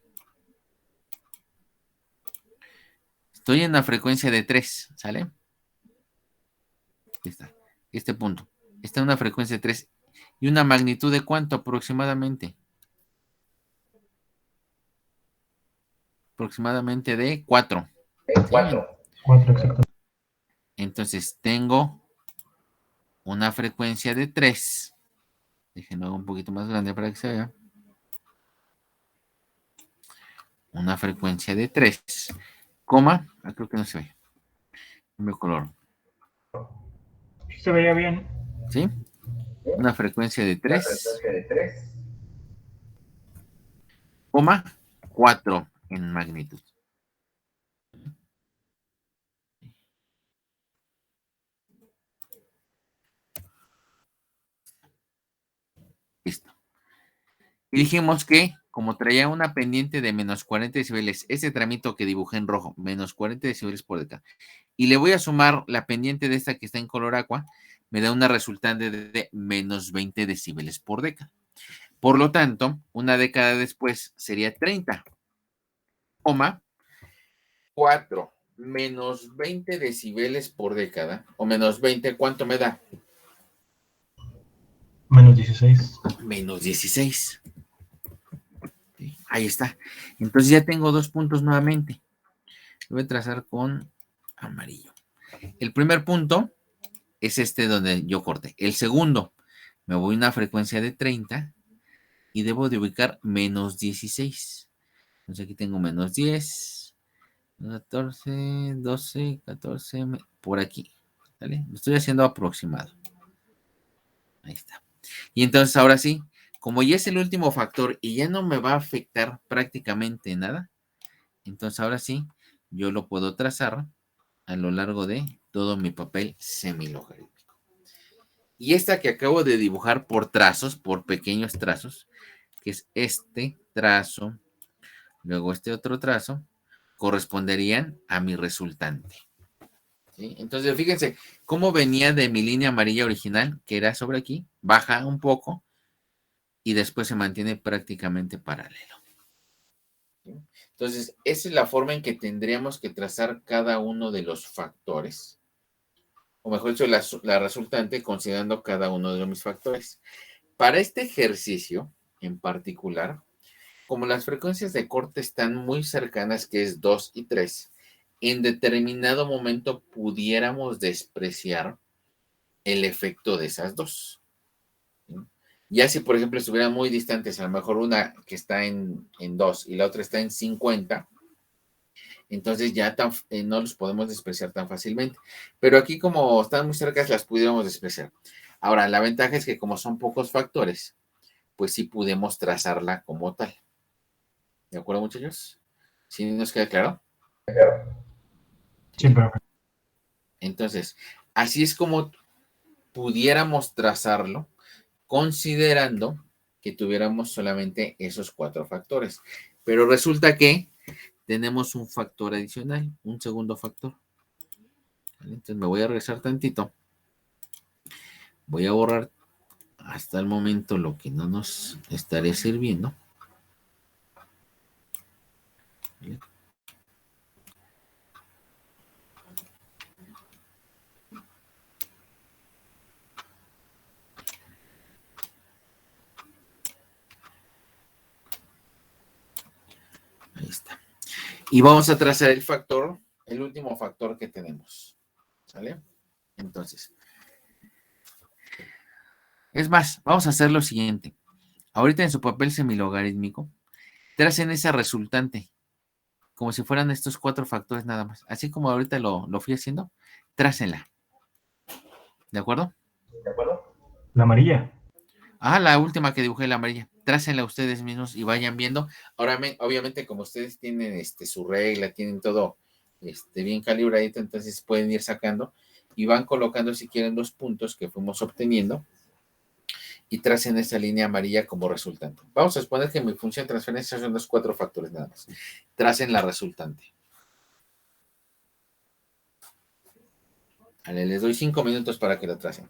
[SPEAKER 1] Estoy en la frecuencia de 3, ¿sale? Aquí está, este punto. Está en una frecuencia de 3. ¿Y una magnitud de cuánto aproximadamente? Aproximadamente de 4.
[SPEAKER 2] 4, exacto.
[SPEAKER 1] Entonces, tengo una frecuencia de 3. Déjenlo un poquito más grande para que se vea. Una frecuencia de 3, coma, creo que no se ve. Cambio color.
[SPEAKER 2] Sí se veía bien.
[SPEAKER 1] ¿Sí? Una frecuencia de 3, coma 4 en magnitud. Listo. Y dijimos que, como traía una pendiente de menos 40 decibeles, ese tramito que dibujé en rojo, menos 40 decibeles por década, y le voy a sumar la pendiente de esta que está en color aqua, me da una resultante de menos 20 decibeles por década. Por lo tanto, una década después sería 30, 4 menos 20 decibeles por década, o menos 20, ¿cuánto me da?
[SPEAKER 2] Menos 16.
[SPEAKER 1] Menos 16. Ahí está. Entonces ya tengo 2 puntos nuevamente. Lo voy a trazar con amarillo. El primer punto es este donde yo corté. El segundo, me voy a una frecuencia de 30 y debo de ubicar menos 16. Entonces aquí tengo menos 10, 14, 12, 14, por aquí. ¿Vale? Lo estoy haciendo aproximado. Ahí está. Y entonces ahora sí, como ya es el último factor y ya no me va a afectar prácticamente nada, entonces ahora sí, yo lo puedo trazar a lo largo de todo mi papel semilogarítmico. Y esta que acabo de dibujar por trazos, por pequeños trazos, que es este trazo, luego este otro trazo, corresponderían a mi resultante. ¿Sí? Entonces, fíjense cómo venía de mi línea amarilla original, que era sobre aquí, baja un poco y después se mantiene prácticamente paralelo. ¿Sí? Entonces, esa es la forma en que tendríamos que trazar cada uno de los factores, o mejor dicho, la resultante considerando cada uno de mis factores. Para este ejercicio en particular, como las frecuencias de corte están muy cercanas, que es 2 y 3, en determinado momento pudiéramos despreciar el efecto de esas dos. ¿Sí? Ya si, por ejemplo, estuvieran muy distantes, a lo mejor una que está en 2 y la otra está en 50, entonces ya no los podemos despreciar tan fácilmente. Pero aquí, como están muy cercas, las pudiéramos despreciar. Ahora, la ventaja es que como son pocos factores, pues sí podemos trazarla como tal. ¿De acuerdo, muchachos? ¿Sí nos queda claro?
[SPEAKER 2] Sí, profe.
[SPEAKER 1] Entonces, así es como pudiéramos trazarlo, considerando que tuviéramos solamente esos 4 factores. Pero resulta que tenemos un factor adicional, un segundo factor. ¿Vale? Entonces me voy a regresar tantito Voy a borrar hasta el momento lo que no nos estaría sirviendo. Ahí está. Y vamos a trazar el factor, el último factor que tenemos. ¿Sale? Entonces, es más, vamos a hacer lo siguiente. Ahorita en su papel semilogarítmico, tracen esa resultante, como si fueran estos 4 factores nada más. Así como ahorita lo fui haciendo, trácenla. ¿De acuerdo?
[SPEAKER 2] La amarilla.
[SPEAKER 1] Ah, la última que dibujé, la amarilla. Trácenla ustedes mismos y vayan viendo. Ahora, obviamente, como ustedes tienen su regla, tienen todo bien calibradito, entonces pueden ir sacando y van colocando, si quieren, los puntos que fuimos obteniendo y tracen esa línea amarilla como resultante. Vamos a suponer que mi función de transferencia son los 4 factores nada más. Tracen la resultante. Vale, les doy 5 minutos para que la tracen.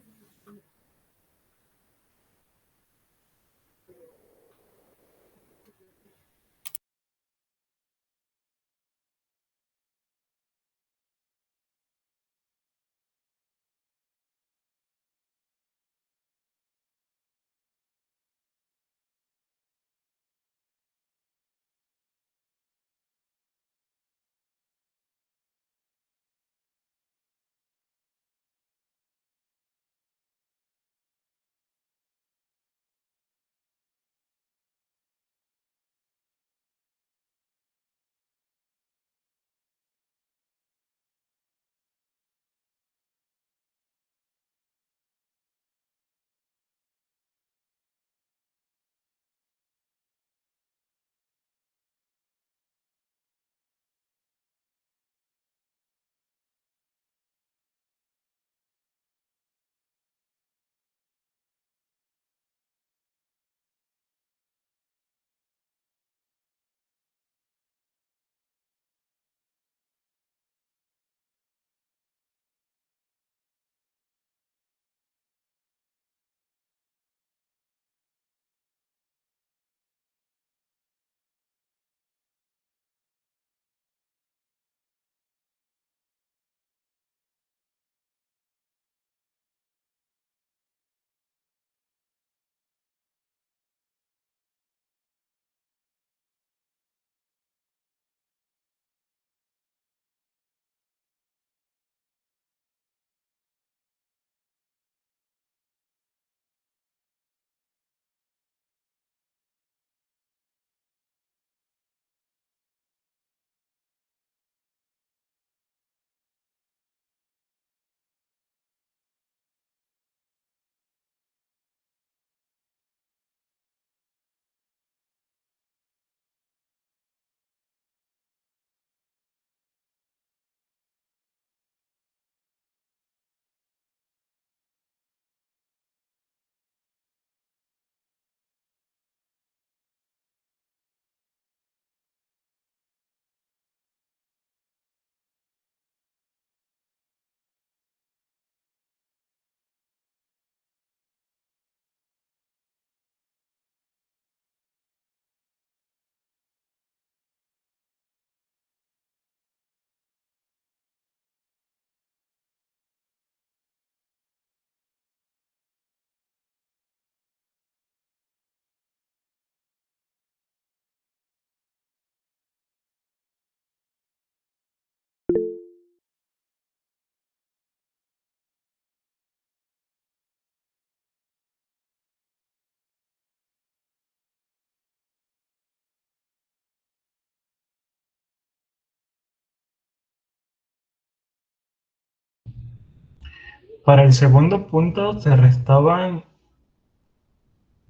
[SPEAKER 2] Para el segundo punto se restaban,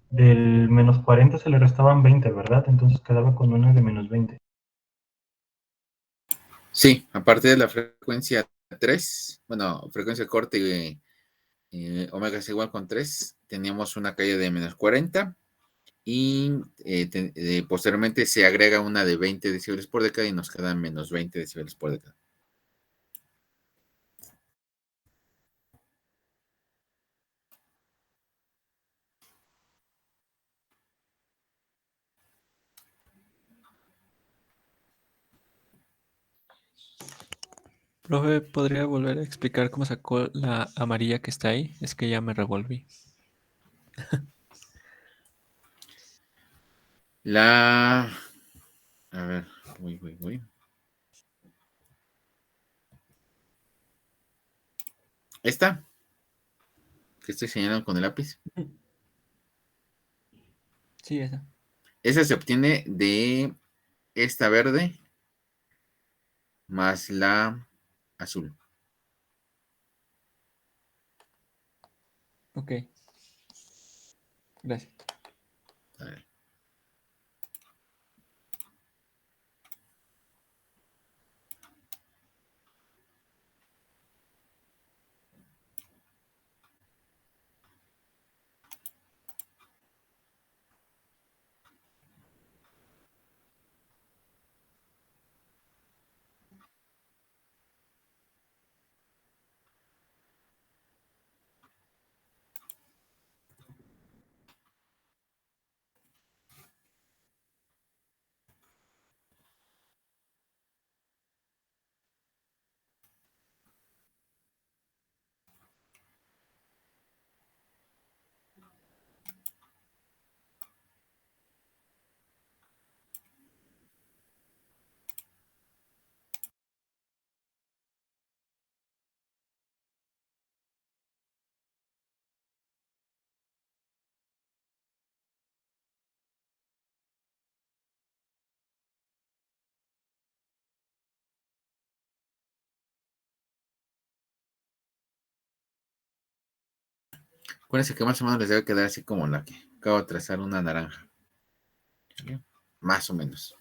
[SPEAKER 2] del menos 40 se le restaban 20, ¿verdad? Entonces quedaba con una de menos 20.
[SPEAKER 1] Sí, a partir de la frecuencia 3, bueno, frecuencia corte omega es igual con 3, teníamos una caída de menos 40 y posteriormente se agrega una de 20 decibeles por década y nos quedan menos 20 decibeles por década.
[SPEAKER 5] Profe, ¿podría volver a explicar cómo sacó la amarilla que está ahí? Es que ya me revolví.
[SPEAKER 1] A ver, voy. Esta, que estoy señalando con el lápiz.
[SPEAKER 5] Sí, esa.
[SPEAKER 1] Esa se obtiene de esta verde más la azul.
[SPEAKER 5] Ok. Gracias.
[SPEAKER 1] A ver. Acuérdense que más o menos les debe quedar así como la que acabo de trazar, una naranja. ¿Sí? Más o menos.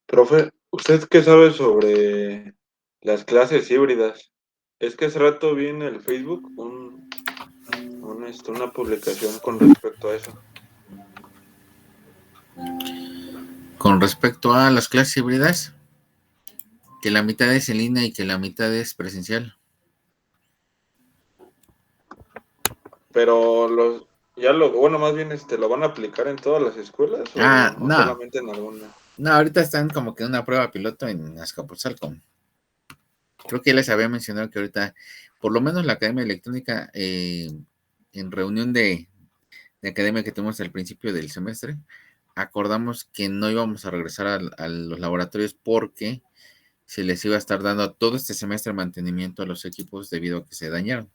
[SPEAKER 7] Profe, ¿usted qué sabe sobre las clases híbridas? Es que hace rato vi en el Facebook una publicación con respecto a eso.
[SPEAKER 1] Con respecto a las clases híbridas, que la mitad es en línea y que la mitad es presencial.
[SPEAKER 7] Pero bueno, más bien lo van a aplicar en todas las escuelas o
[SPEAKER 1] No.
[SPEAKER 7] solamente en alguna.
[SPEAKER 1] No, ahorita están como que una prueba piloto en Azcapotzalco. Creo que ya les había mencionado que ahorita, por lo menos la Academia Electrónica, en reunión de academia que tuvimos al principio del semestre, acordamos que no íbamos a regresar a los laboratorios porque se les iba a estar dando todo este semestre mantenimiento a los equipos debido a que se dañaron.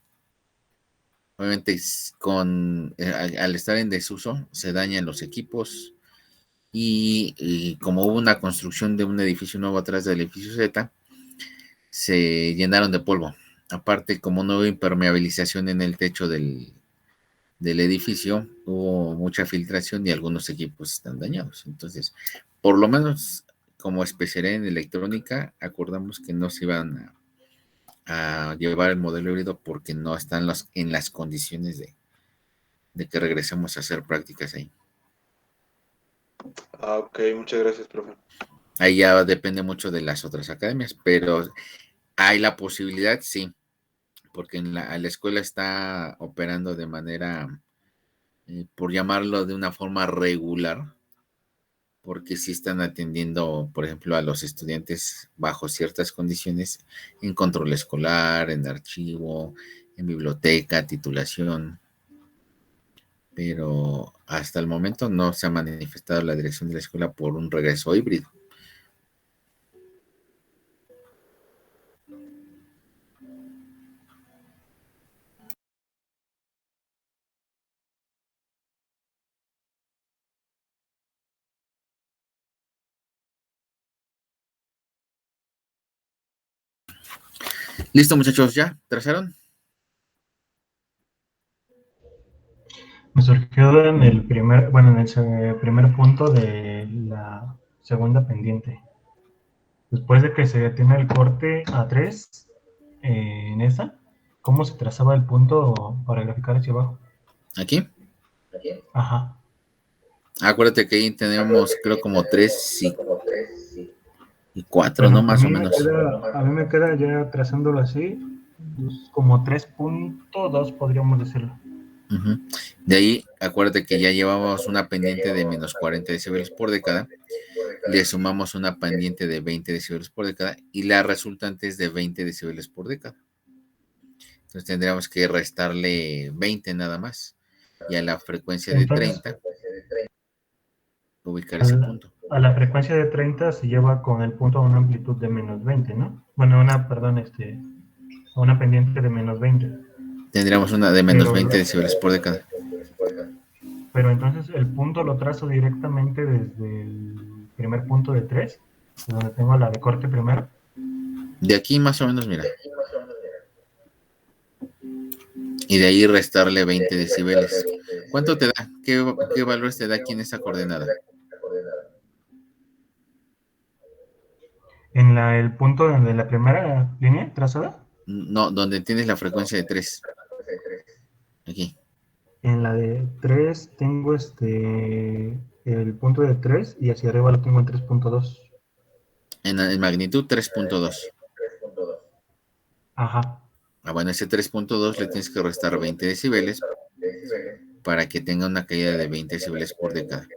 [SPEAKER 1] Obviamente, al estar en desuso, se dañan los equipos y como hubo una construcción de un edificio nuevo atrás del edificio Z, se llenaron de polvo. Aparte, como no hubo impermeabilización en el techo del edificio, hubo mucha filtración y algunos equipos están dañados. Entonces, por lo menos como especialidad en electrónica, acordamos que no se iban a llevar el modelo híbrido porque no están en las condiciones de que regresemos a hacer prácticas ahí.
[SPEAKER 7] Ok, muchas gracias, profe.
[SPEAKER 1] Ahí ya depende mucho de las otras academias, pero hay la posibilidad, sí, porque la escuela está operando de manera, por llamarlo de una forma regular, porque sí están atendiendo, por ejemplo, a los estudiantes bajo ciertas condiciones en control escolar, en archivo, en biblioteca, titulación, pero hasta el momento no se ha manifestado la dirección de la escuela por un regreso híbrido. Listo, muchachos, ¿ya? ¿Trazaron?
[SPEAKER 2] Me surgió en el primer, bueno, en el primer punto de la segunda pendiente. Después de que se detiene el corte a 3 en esa, ¿cómo se trazaba el punto para graficar hacia abajo?
[SPEAKER 1] ¿Aquí?
[SPEAKER 2] Ajá.
[SPEAKER 1] Acuérdate que ahí tenemos, creo, como 3 y 4,
[SPEAKER 2] Bueno,
[SPEAKER 1] ¿no? Más o menos.
[SPEAKER 2] a mí me queda ya trazándolo así, pues, como 3.2 podríamos decirlo.
[SPEAKER 1] Uh-huh. De ahí, acuérdate que ya llevamos una pendiente de menos 40 decibeles por década, le sumamos una pendiente de 20 decibeles por década y la resultante es de 20 decibeles por década. Entonces tendríamos que restarle 20 nada más. Y a la frecuencia de 30, ubicar ese punto.
[SPEAKER 2] A la frecuencia de 30 se lleva con el punto a una amplitud de menos 20, ¿no? Bueno, a una pendiente de menos 20.
[SPEAKER 1] Tendríamos una de menos 20 decibeles por década.
[SPEAKER 2] Pero entonces el punto lo trazo directamente desde el primer punto de 3, donde tengo la de corte primero.
[SPEAKER 1] De aquí más o menos, mira. Y de ahí restarle 20 decibeles. ¿Cuánto te da? ¿Qué valores te da aquí en esa coordenada?
[SPEAKER 2] En el punto de la primera línea trazada.
[SPEAKER 1] No, donde tienes la frecuencia de 3. Aquí.
[SPEAKER 2] En la de 3 tengo el punto de 3 y hacia arriba lo tengo en 3.2.
[SPEAKER 1] En magnitud 3.2.
[SPEAKER 2] Ajá.
[SPEAKER 1] Bueno, ese 3.2 le tienes que restar 20 decibeles para que tenga una caída de 20 decibeles por década.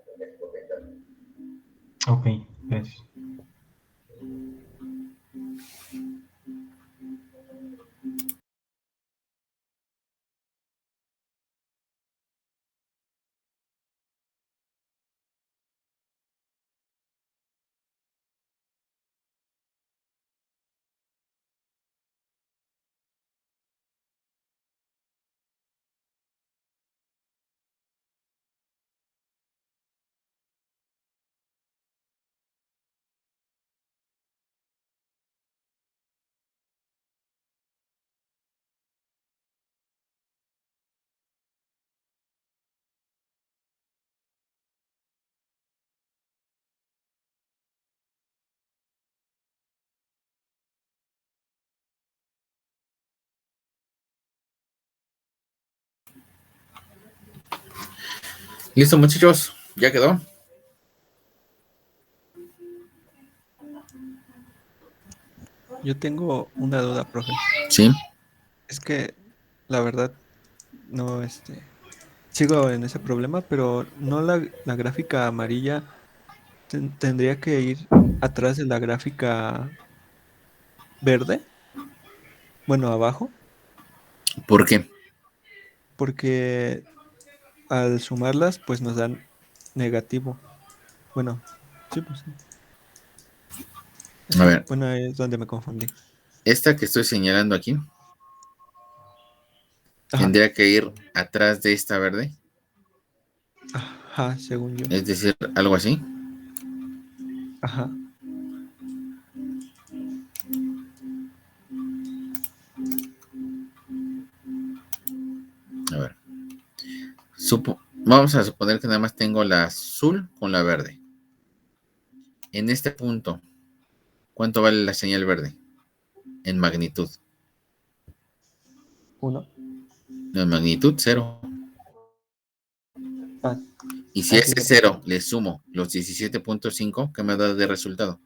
[SPEAKER 2] Ok, gracias.
[SPEAKER 1] Listo, muchachos, ya quedó.
[SPEAKER 5] Yo tengo una duda, profe.
[SPEAKER 1] Sí.
[SPEAKER 5] Es que la verdad no, sigo en ese problema, pero no la gráfica amarilla tendría que ir atrás de la gráfica verde. Bueno, abajo,
[SPEAKER 1] ¿Por qué?
[SPEAKER 5] porque al sumarlas, pues nos dan negativo. Bueno, sí, pues sí.
[SPEAKER 1] A ver.
[SPEAKER 5] Bueno, ahí es donde me confundí.
[SPEAKER 1] Esta que estoy señalando aquí
[SPEAKER 5] Ajá.
[SPEAKER 1] tendría que ir atrás de esta verde.
[SPEAKER 5] Ajá, según yo.
[SPEAKER 1] Es decir, algo así.
[SPEAKER 5] Ajá.
[SPEAKER 1] A ver. Vamos a suponer que nada más tengo la azul con la verde. En este punto, ¿cuánto vale la señal verde? En magnitud.
[SPEAKER 5] 1.
[SPEAKER 1] No, en magnitud 0.
[SPEAKER 5] Ah,
[SPEAKER 1] Y si a
[SPEAKER 5] sí,
[SPEAKER 1] ese 0 le sumo los 17.5, ¿qué me da de resultado?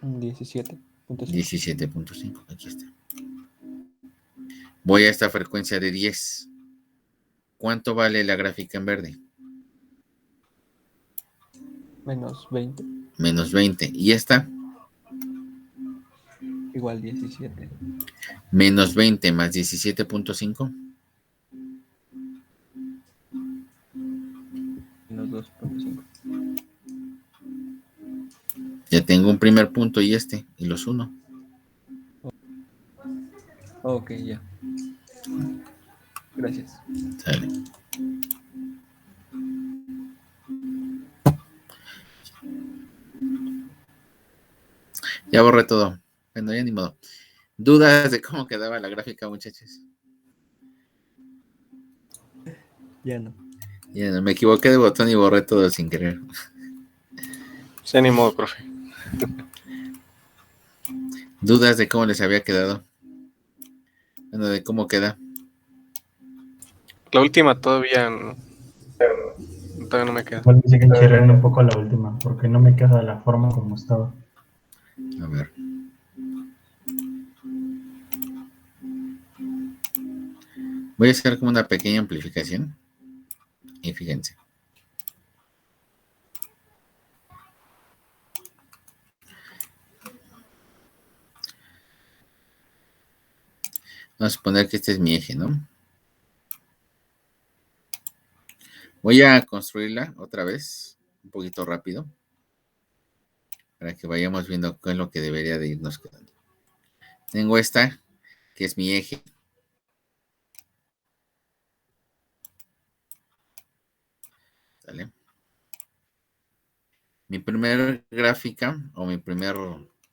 [SPEAKER 5] 17.5.
[SPEAKER 1] 17.5, aquí está. Voy a esta frecuencia de 10. ¿Cuánto vale la gráfica en verde?
[SPEAKER 5] Menos 20,
[SPEAKER 1] Menos 20. Y esta,
[SPEAKER 5] igual 17.
[SPEAKER 1] menos 20 más 17.5.
[SPEAKER 5] Menos 2.5.
[SPEAKER 1] Ya tengo un primer punto y y los uno.
[SPEAKER 5] Ok, ya. Gracias.
[SPEAKER 1] Sale. Ya borré todo. Bueno, ya ni modo. ¿Dudas de cómo quedaba la gráfica, muchachos?
[SPEAKER 5] Ya no.
[SPEAKER 1] Ya, me equivoqué de botón y borré todo sin querer.
[SPEAKER 10] Se animó, profe.
[SPEAKER 1] ¿Dudas de cómo les había quedado? Bueno, de cómo queda.
[SPEAKER 10] La última todavía no me queda.
[SPEAKER 2] Igual me siguen chirriando un poco la última, porque no me queda la forma como estaba.
[SPEAKER 1] A ver. Voy a hacer como una pequeña amplificación. Y fíjense. Vamos a suponer que este es mi eje, ¿no? Voy a construirla otra vez, un poquito rápido, para que vayamos viendo qué es lo que debería de irnos quedando. Tengo esta, que es mi eje. ¿Sale? Mi primer gráfica, o mi primer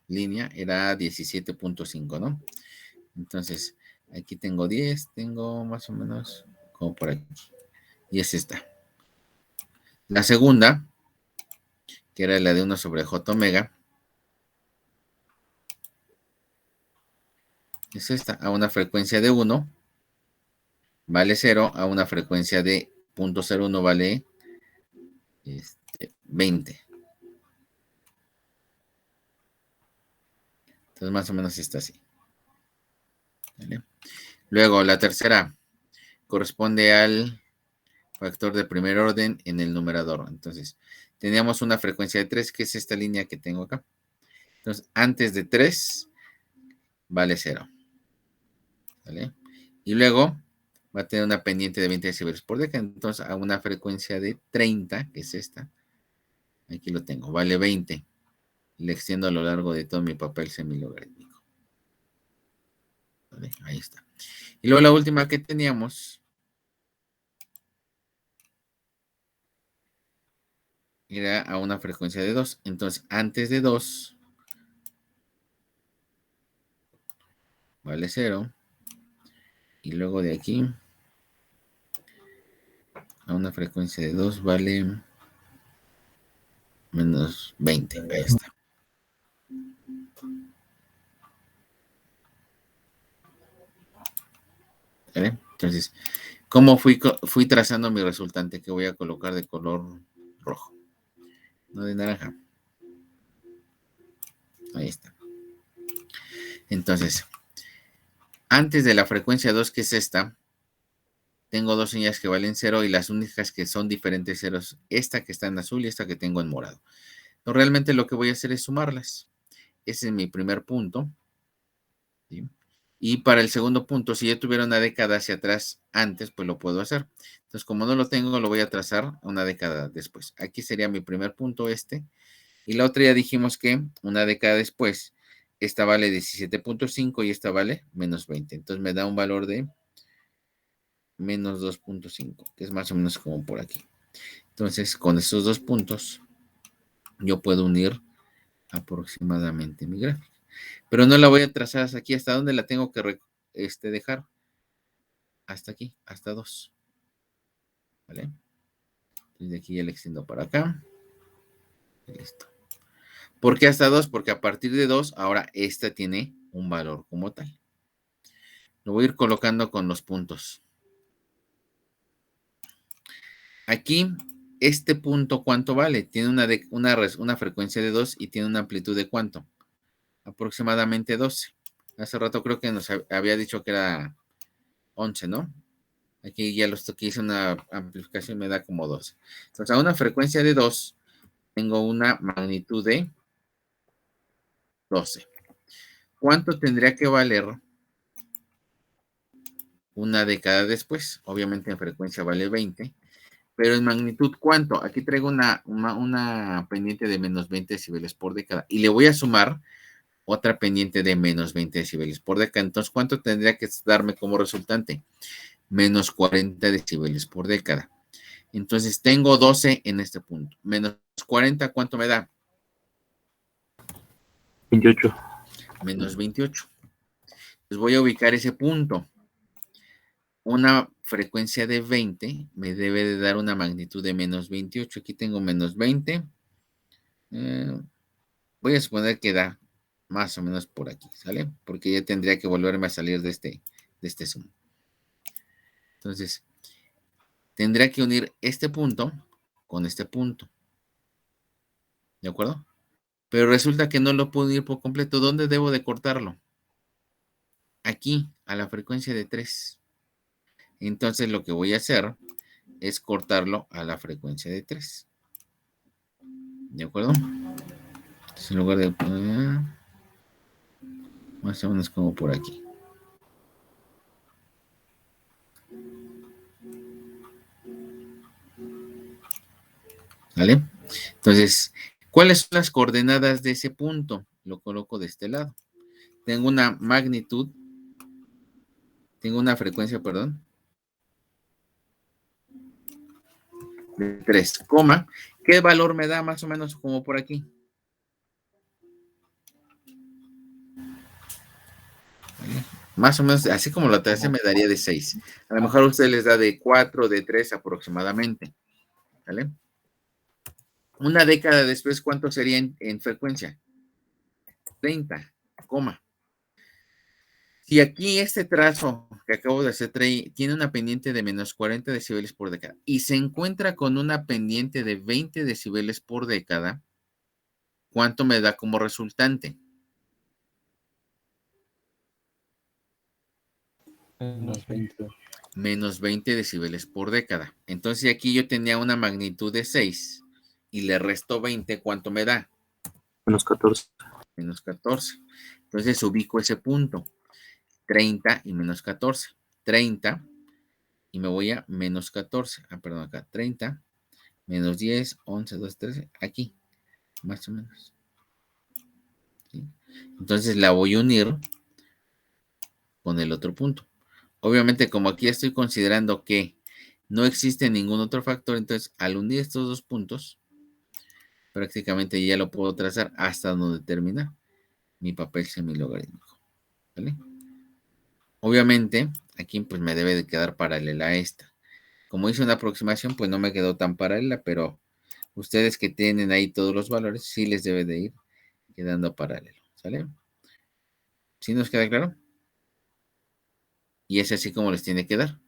[SPEAKER 1] línea, era 17.5, ¿no? Entonces, aquí tengo 10, tengo más o menos como por aquí. Y es esta. La segunda, que era la de 1 sobre J omega, es esta, a una frecuencia de 1, vale 0, a una frecuencia de 0.01 vale 20. Entonces, más o menos está así. ¿Vale? Luego, la tercera corresponde al factor de primer orden en el numerador. Entonces, teníamos una frecuencia de 3, que es esta línea que tengo acá. Entonces, antes de 3, vale 0. ¿Vale? Y luego va a tener una pendiente de 20 decibelios por década. Entonces, a una frecuencia de 30, que es esta, aquí lo tengo, vale 20. Y le extiendo a lo largo de todo mi papel semilogarítmico. ¿Vale? Ahí está. Y luego la última que teníamos era a una frecuencia de 2. Entonces, antes de 2, vale 0. Y luego de aquí, a una frecuencia de 2, vale menos 20. Ahí está. ¿Vale? Entonces, ¿cómo fui trazando mi resultante que voy a colocar de color rojo? No de naranja. Ahí está. Entonces, antes de la frecuencia 2, que es esta, tengo dos señales que valen 0 y las únicas que son diferentes ceros, esta que está en azul y esta que tengo en morado. Entonces, realmente lo que voy a hacer es sumarlas. Ese es mi primer punto. ¿Sí? Y para el segundo punto, si yo tuviera una década hacia atrás antes, pues lo puedo hacer. Entonces, como no lo tengo, lo voy a trazar una década después. Aquí sería mi primer punto este. Y la otra ya dijimos que una década después, esta vale 17.5 y esta vale menos 20. Entonces me da un valor de menos 2.5, que es más o menos como por aquí. Entonces, con estos dos puntos, yo puedo unir aproximadamente mi gráfica. Pero no la voy a trazar hasta aquí. ¿Hasta dónde la tengo que dejar? Hasta aquí, hasta 2. ¿Vale? Entonces de aquí ya le extiendo para acá. Listo. ¿Por qué hasta 2? Porque a partir de 2, ahora esta tiene un valor como tal. Lo voy a ir colocando con los puntos. Aquí, este punto, ¿cuánto vale? Tiene una frecuencia de 2 y tiene una amplitud de ¿cuánto? Aproximadamente 12. Hace rato creo que nos había dicho que era 11, ¿no? Aquí ya que hice una amplificación me da como 12. Entonces, a una frecuencia de 2, tengo una magnitud de 12. ¿Cuánto tendría que valer una década después? Obviamente en frecuencia vale 20, pero en magnitud, ¿cuánto? Aquí traigo una pendiente de menos 20 decibeles por década y le voy a sumar otra pendiente de menos 20 decibeles por década. Entonces, ¿cuánto tendría que darme como resultante? Menos 40 decibeles por década. Entonces, tengo 12 en este punto. Menos 40, ¿cuánto me da?
[SPEAKER 4] 28.
[SPEAKER 1] Menos 28. Entonces, voy a ubicar ese punto. Una frecuencia de 20 me debe de dar una magnitud de menos 28. Aquí tengo menos 20. Voy a suponer que da más o menos por aquí, ¿sale? Porque ya tendría que volverme a salir de este zoom. Entonces, tendría que unir este punto con este punto. ¿De acuerdo? Pero resulta que no lo puedo unir por completo. ¿Dónde debo de cortarlo? Aquí, a la frecuencia de 3. Entonces, lo que voy a hacer es cortarlo a la frecuencia de 3. ¿De acuerdo? Entonces, en lugar de poner más o menos como por aquí. ¿Vale? Entonces, ¿cuáles son las coordenadas de ese punto? Lo coloco de este lado. Tengo una magnitud, tengo una frecuencia, perdón, de 3, coma. ¿Qué valor me da más o menos como por aquí? ¿Vale? Más o menos, así como la tercera me daría de 6. A lo mejor a ustedes les da de 4, de 3 aproximadamente. ¿Vale? Una década después, ¿cuánto sería en frecuencia? 30, coma. Si aquí este trazo que acabo de hacer tiene una pendiente de menos 40 decibeles por década y se encuentra con una pendiente de 20 decibeles por década, ¿cuánto me da como resultante?
[SPEAKER 3] Menos 20.
[SPEAKER 1] Menos 20 decibeles por década. Entonces, si aquí yo tenía una magnitud de 6 y le resto 20, ¿cuánto me da?
[SPEAKER 4] Menos 14.
[SPEAKER 1] Menos 14. Entonces, ubico ese punto. 30 y menos 14. 30 y me voy a menos 14. Perdón, acá. 30, menos 10, 11, 12, 13. Aquí, más o menos. ¿Sí? Entonces, la voy a unir con el otro punto. Obviamente, como aquí estoy considerando que no existe ningún otro factor, entonces al unir estos dos puntos, prácticamente ya lo puedo trazar hasta donde termina mi papel semilogarítmico. ¿Vale? Obviamente, aquí pues me debe de quedar paralela a esta. Como hice una aproximación, pues no me quedó tan paralela, pero ustedes que tienen ahí todos los valores, sí les debe de ir quedando paralelo. ¿Sale? ¿Sí nos queda claro? Y es así como les tiene que dar.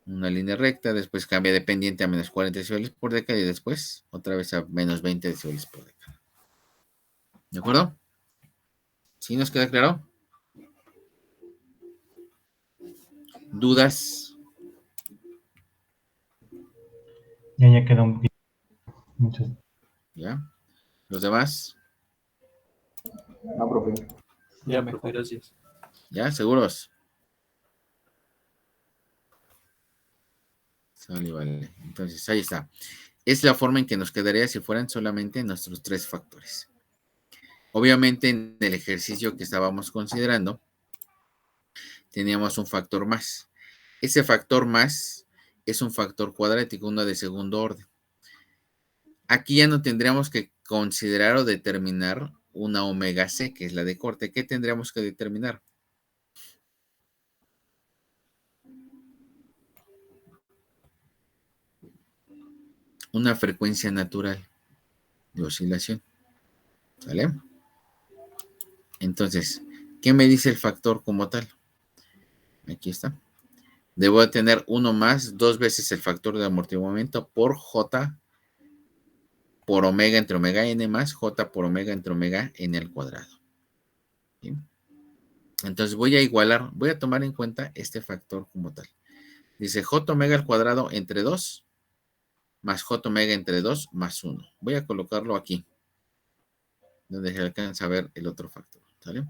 [SPEAKER 1] Una línea recta, después cambia de pendiente a menos 40 decibeles por década y después otra vez a menos 20 decibeles por década. ¿De acuerdo? ¿Sí nos queda claro? ¿Dudas?
[SPEAKER 2] Ya quedó un poquito. Muchas.
[SPEAKER 1] ¿Ya? ¿Los demás?
[SPEAKER 8] No, profe.
[SPEAKER 6] Ya mejor, gracias.
[SPEAKER 1] ¿Ya? ¿Seguros? Sale, vale. Entonces, ahí está. Es la forma en que nos quedaría si fueran solamente nuestros tres factores. Obviamente, en el ejercicio que estábamos considerando, teníamos un factor más. Ese factor más es un factor cuadrático, uno de segundo orden. Aquí ya no tendríamos que considerar o determinar una omega C, que es la de corte. ¿Qué tendríamos que determinar? Una frecuencia natural de oscilación. ¿Sale? Entonces, ¿qué me dice el factor como tal? Aquí está. Debo de tener uno más, 2 veces el factor de amortiguamiento por J por omega entre omega n más J por omega entre omega n al cuadrado. ¿Sí? Entonces voy a igualar, voy a tomar en cuenta este factor como tal. Dice J omega al cuadrado entre 2 más j omega entre 2 más 1. Voy a colocarlo aquí, donde se alcanza a ver el otro factor. ¿Sale?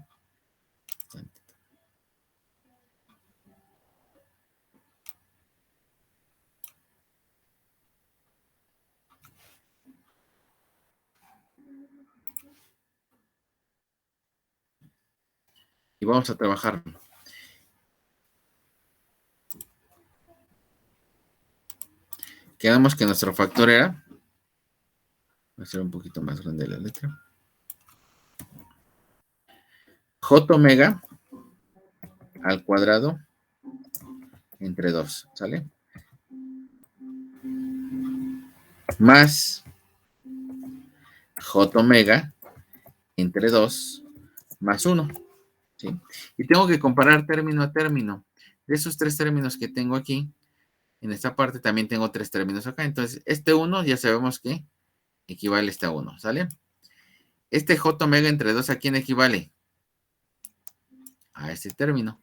[SPEAKER 1] Y vamos a trabajar. Quedamos que nuestro factor era, voy a hacer un poquito más grande la letra, j omega al cuadrado entre 2, ¿sale? Más j omega entre 2 más 1, ¿sí? Y tengo que comparar término a término. De esos 3 términos que tengo aquí, en esta parte también tengo 3 términos acá. Entonces, este 1 ya sabemos que equivale a este 1, ¿sale? Este j omega entre 2, ¿a quién equivale? A este término.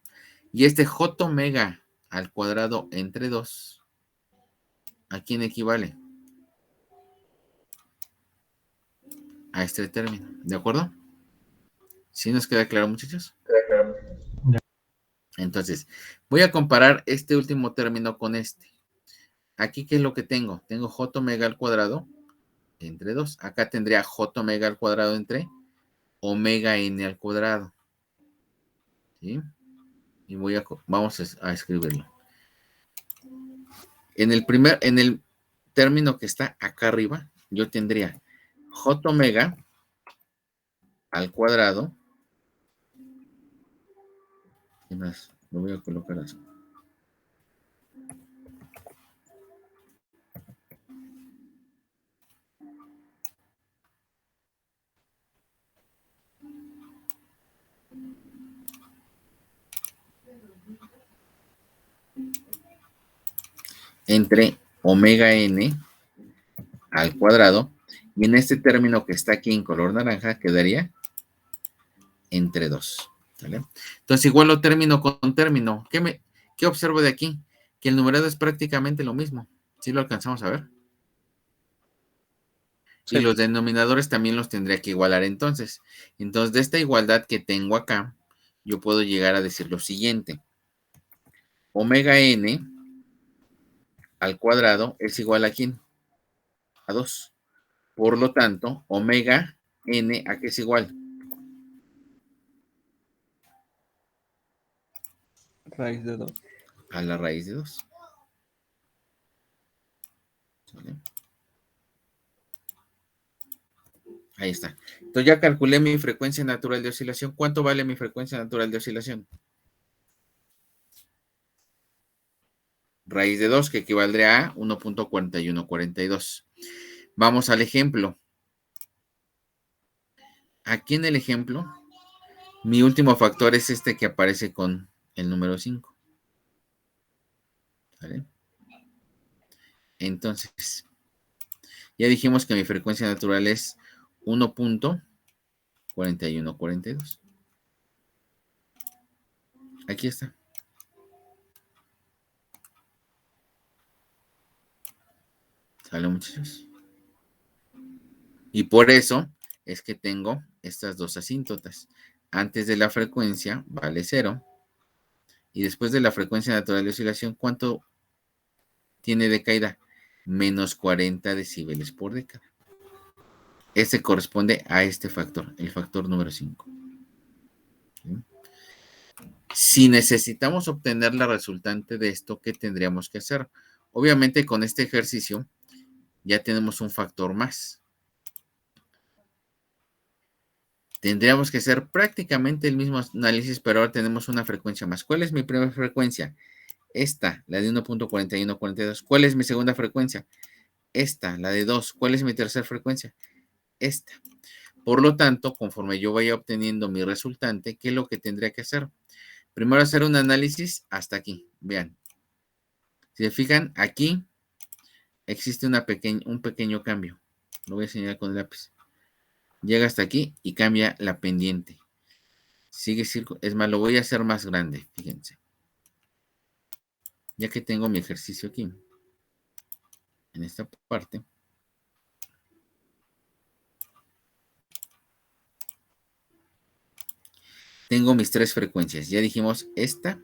[SPEAKER 1] Y este j omega al cuadrado entre 2, ¿a quién equivale? A este término, ¿de acuerdo? ¿Sí nos queda claro, muchachos? Entonces, voy a comparar este último término con este. Aquí, ¿qué es lo que tengo? Tengo j omega al cuadrado entre 2. Acá tendría j omega al cuadrado entre omega n al cuadrado. ¿Sí? Y vamos a escribirlo. En el término que está acá arriba, yo tendría j omega al cuadrado. ¿Qué más? Lo voy a colocar así. Entre omega n al cuadrado, y en este término que está aquí en color naranja quedaría entre 2. ¿Vale? Entonces igualo término con término. ¿Qué observo de aquí? Que el numerado es prácticamente lo mismo. ¿Sí lo alcanzamos a ver? Sí. Y los denominadores también los tendría que igualar entonces. Entonces, de esta igualdad que tengo acá, yo puedo llegar a decir lo siguiente. Omega n al cuadrado es igual a ¿quién? A 2. Por lo tanto, omega n, ¿a qué es igual?
[SPEAKER 5] Raíz de 2.
[SPEAKER 1] A la raíz de 2. ¿Vale? Ahí está. Entonces ya calculé mi frecuencia natural de oscilación. ¿Cuánto vale mi frecuencia natural de oscilación? Raíz de 2, que equivaldría a 1.4142. Vamos al ejemplo. Aquí en el ejemplo, mi último factor es este que aparece con el número 5. ¿Vale? Entonces, ya dijimos que mi frecuencia natural es 1.4142. Aquí está. ¿Sale, muchachos? Y por eso es que tengo estas dos asíntotas. Antes de la frecuencia vale 0. Y después de la frecuencia natural de oscilación, ¿cuánto tiene de caída? Menos 40 decibeles por década. Este corresponde a este factor, el factor número 5. ¿Sí? Si necesitamos obtener la resultante de esto, ¿qué tendríamos que hacer? Obviamente con este ejercicio ya tenemos un factor más. Tendríamos que hacer prácticamente el mismo análisis, pero ahora tenemos una frecuencia más. ¿Cuál es mi primera frecuencia? Esta, la de 1.4142. ¿Cuál es mi segunda frecuencia? Esta, la de 2. ¿Cuál es mi tercera frecuencia? Esta. Por lo tanto, conforme yo vaya obteniendo mi resultante, ¿qué es lo que tendría que hacer? Primero hacer un análisis hasta aquí. Vean. Si se fijan, aquí existe un pequeño cambio. Lo voy a señalar con el lápiz. Llega hasta aquí y cambia la pendiente. Sigue círculo. Es más, lo voy a hacer más grande. Fíjense. Ya que tengo mi ejercicio aquí. en esta parte, tengo mis tres frecuencias. Ya dijimos esta,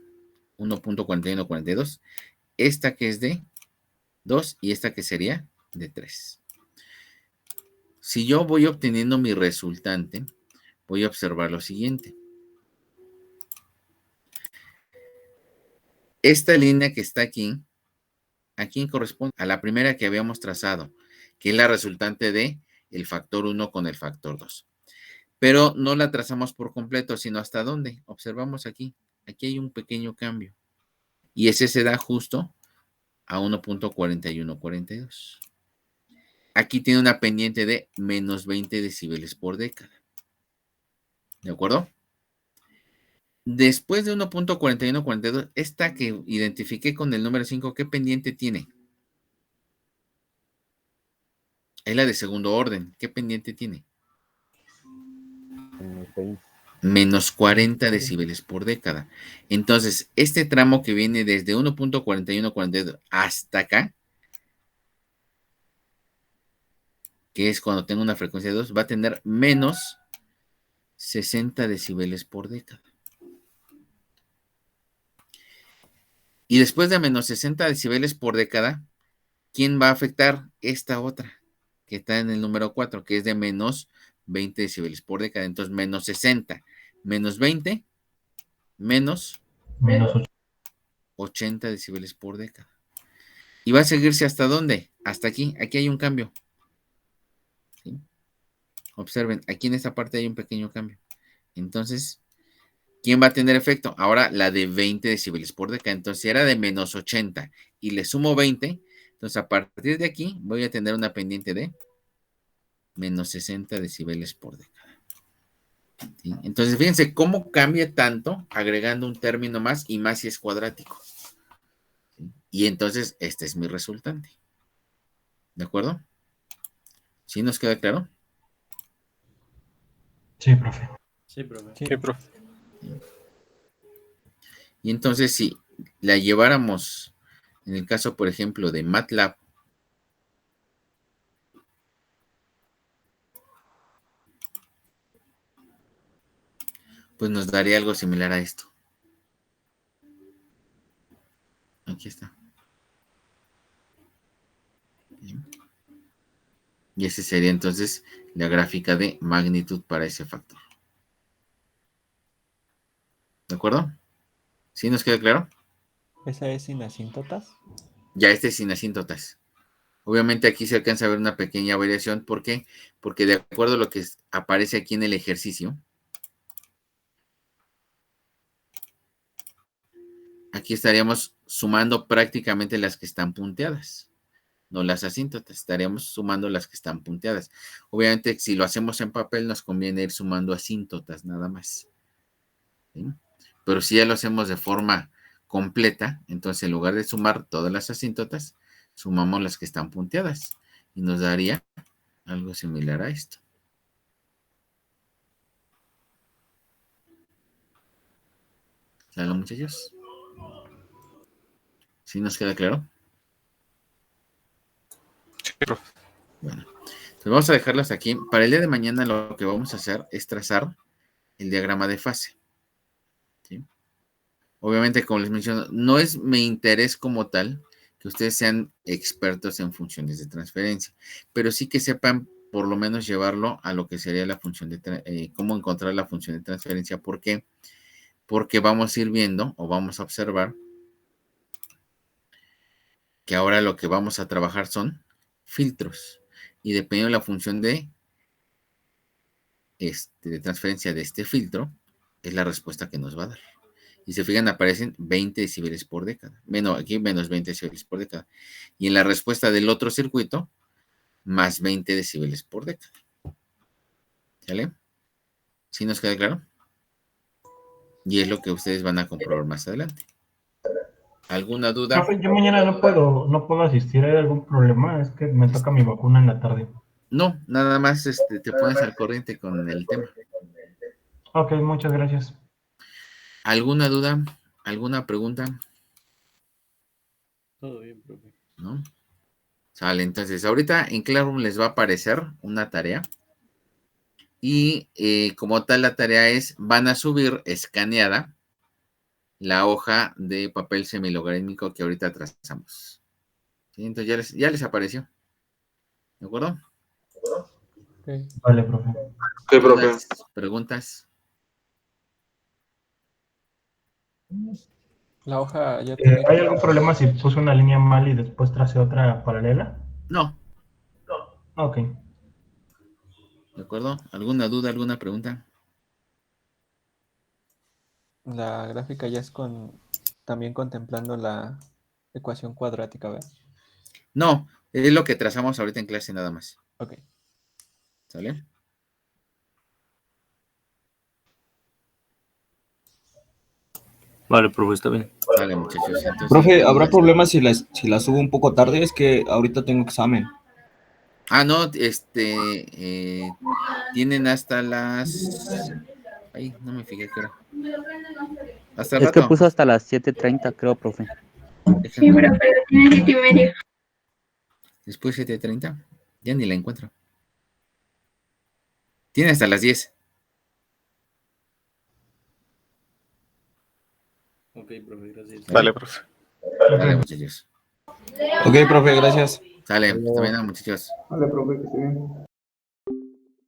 [SPEAKER 1] 1.4142, esta que es de 2 y esta que sería de 3. Si yo voy obteniendo mi resultante, voy a observar lo siguiente. Esta línea que está aquí, ¿a quién corresponde? A la primera que habíamos trazado, que es la resultante de el factor 1 con el factor 2. Pero no la trazamos por completo, sino hasta dónde. Observamos aquí. Aquí hay un pequeño cambio. Y ese se da justo a 1.4142. Aquí tiene una pendiente de menos 20 decibeles por década. ¿De acuerdo? Después de 1.4142, esta que identifiqué con el número 5, ¿qué pendiente tiene? Es la de segundo orden. ¿Qué pendiente tiene? Menos 40 decibeles por década. Entonces, este tramo que viene desde 1.4142 hasta acá, que es cuando tengo una frecuencia de 2, va a tener menos 60 decibeles por década. Y después de menos 60 decibeles por década, ¿quién va a afectar? Esta otra, que está en el número 4, que es de menos 20 decibeles por década. Entonces, menos 60, menos 20, menos 80 decibeles por década. ¿Y va a seguirse hasta dónde? Hasta aquí. Aquí hay un cambio. ¿Sí? Observen, aquí en esta parte hay un pequeño cambio. Entonces, ¿quién va a tener efecto? Ahora la de 20 decibeles por década. Entonces, si era de menos 80 y le sumo 20, entonces a partir de aquí voy a tener una pendiente de menos 60 decibeles por década. ¿Sí? Entonces, fíjense cómo cambia tanto agregando un término más y más si es cuadrático. ¿Sí? Y entonces, este es mi resultante. ¿De acuerdo? ¿Sí nos queda claro?
[SPEAKER 2] Sí, profe.
[SPEAKER 6] Sí, profe.
[SPEAKER 10] Sí, profe.
[SPEAKER 1] Y entonces, si la lleváramos, en el caso, por ejemplo, de MATLAB, pues nos daría algo similar a esto. Aquí está. Bien. Y ese sería entonces la gráfica de magnitud para ese factor. ¿De acuerdo? ¿Sí nos queda claro?
[SPEAKER 5] ¿Esa es sin asíntotas?
[SPEAKER 1] Ya este es sin asíntotas. Obviamente aquí se alcanza a ver una pequeña variación. ¿Por qué? Porque de acuerdo a lo que aparece aquí en el ejercicio, aquí estaríamos sumando prácticamente las que están punteadas, no las asíntotas, estaríamos sumando las que están punteadas. Obviamente, si lo hacemos en papel, nos conviene ir sumando asíntotas nada más. ¿Sí? Pero si ya lo hacemos de forma completa, entonces en lugar de sumar todas las asíntotas, sumamos las que están punteadas y nos daría algo similar a esto. ¿Claro, muchachos? ¿Sí nos queda claro?
[SPEAKER 10] Sí, profe.
[SPEAKER 1] Bueno, entonces vamos a dejarlas aquí. Para el día de mañana lo que vamos a hacer es trazar el diagrama de fase. ¿Sí? Obviamente, como les menciono, no es mi interés como tal que ustedes sean expertos en funciones de transferencia, pero sí que sepan por lo menos llevarlo a lo que sería la función de cómo encontrar la función de transferencia. ¿Por qué? Porque vamos a ir viendo o vamos a observar que ahora lo que vamos a trabajar son filtros y dependiendo de la función de transferencia de este filtro, es la respuesta que nos va a dar. Y se fijan, aparecen 20 decibeles por década. Bueno, aquí menos 20 decibeles por década. Y en la respuesta del otro circuito, más 20 decibeles por década. ¿Sale? ¿Sí nos queda claro? Y es lo que ustedes van a comprobar más adelante. ¿Alguna duda?
[SPEAKER 2] Profe, yo mañana no puedo asistir. ¿Hay algún problema? Es que me toca mi vacuna en la tarde.
[SPEAKER 1] No, nada más te pones al corriente con el tema.
[SPEAKER 2] Ok, muchas gracias.
[SPEAKER 1] ¿Alguna duda? ¿Alguna pregunta?
[SPEAKER 6] Todo bien, profe.
[SPEAKER 1] ¿No? Sale, entonces ahorita en Classroom les va a aparecer una tarea y como tal la tarea es, van a subir escaneada la hoja de papel semilogarítmico que ahorita trazamos. ¿Sí? Entonces ya les apareció. ¿De acuerdo?
[SPEAKER 3] Ok.
[SPEAKER 2] Vale, profe.
[SPEAKER 7] ¿Qué, profe?
[SPEAKER 1] ¿Dudas? ¿Preguntas?
[SPEAKER 3] La hoja ya tiene.
[SPEAKER 2] ¿Hay algún problema si puse una línea mal y después tracé otra paralela?
[SPEAKER 1] No.
[SPEAKER 2] Ok.
[SPEAKER 1] ¿De acuerdo? ¿Alguna duda, alguna pregunta?
[SPEAKER 5] La gráfica ya es también contemplando la ecuación cuadrática, ¿verdad?
[SPEAKER 1] No, es lo que trazamos ahorita en clase nada más.
[SPEAKER 5] Ok.
[SPEAKER 1] ¿Sale?
[SPEAKER 4] Vale, profe, está bien.
[SPEAKER 1] Vale, muchachos. Entonces,
[SPEAKER 6] Profe,
[SPEAKER 1] ¿qué
[SPEAKER 6] ¿habrá
[SPEAKER 1] dudas?
[SPEAKER 6] problema si la subo un poco tarde? Es que ahorita tengo examen.
[SPEAKER 1] No, tienen hasta las... Ay, no me fijé qué hora. Hasta el
[SPEAKER 9] Es que
[SPEAKER 1] rato.
[SPEAKER 9] puso hasta las 7:30, creo, profe.
[SPEAKER 11] Sí,
[SPEAKER 1] Déjenme.
[SPEAKER 11] pero tiene 7:30.
[SPEAKER 1] Después 7:30. Ya ni la encuentro. Tiene hasta las 10.
[SPEAKER 6] Ok, profe, gracias.
[SPEAKER 10] Dale, profe.
[SPEAKER 1] Dale, muchachos.
[SPEAKER 6] Ok, profe, gracias.
[SPEAKER 1] Sale, está bien, muchachos.
[SPEAKER 8] Vale, profe, que esté bien.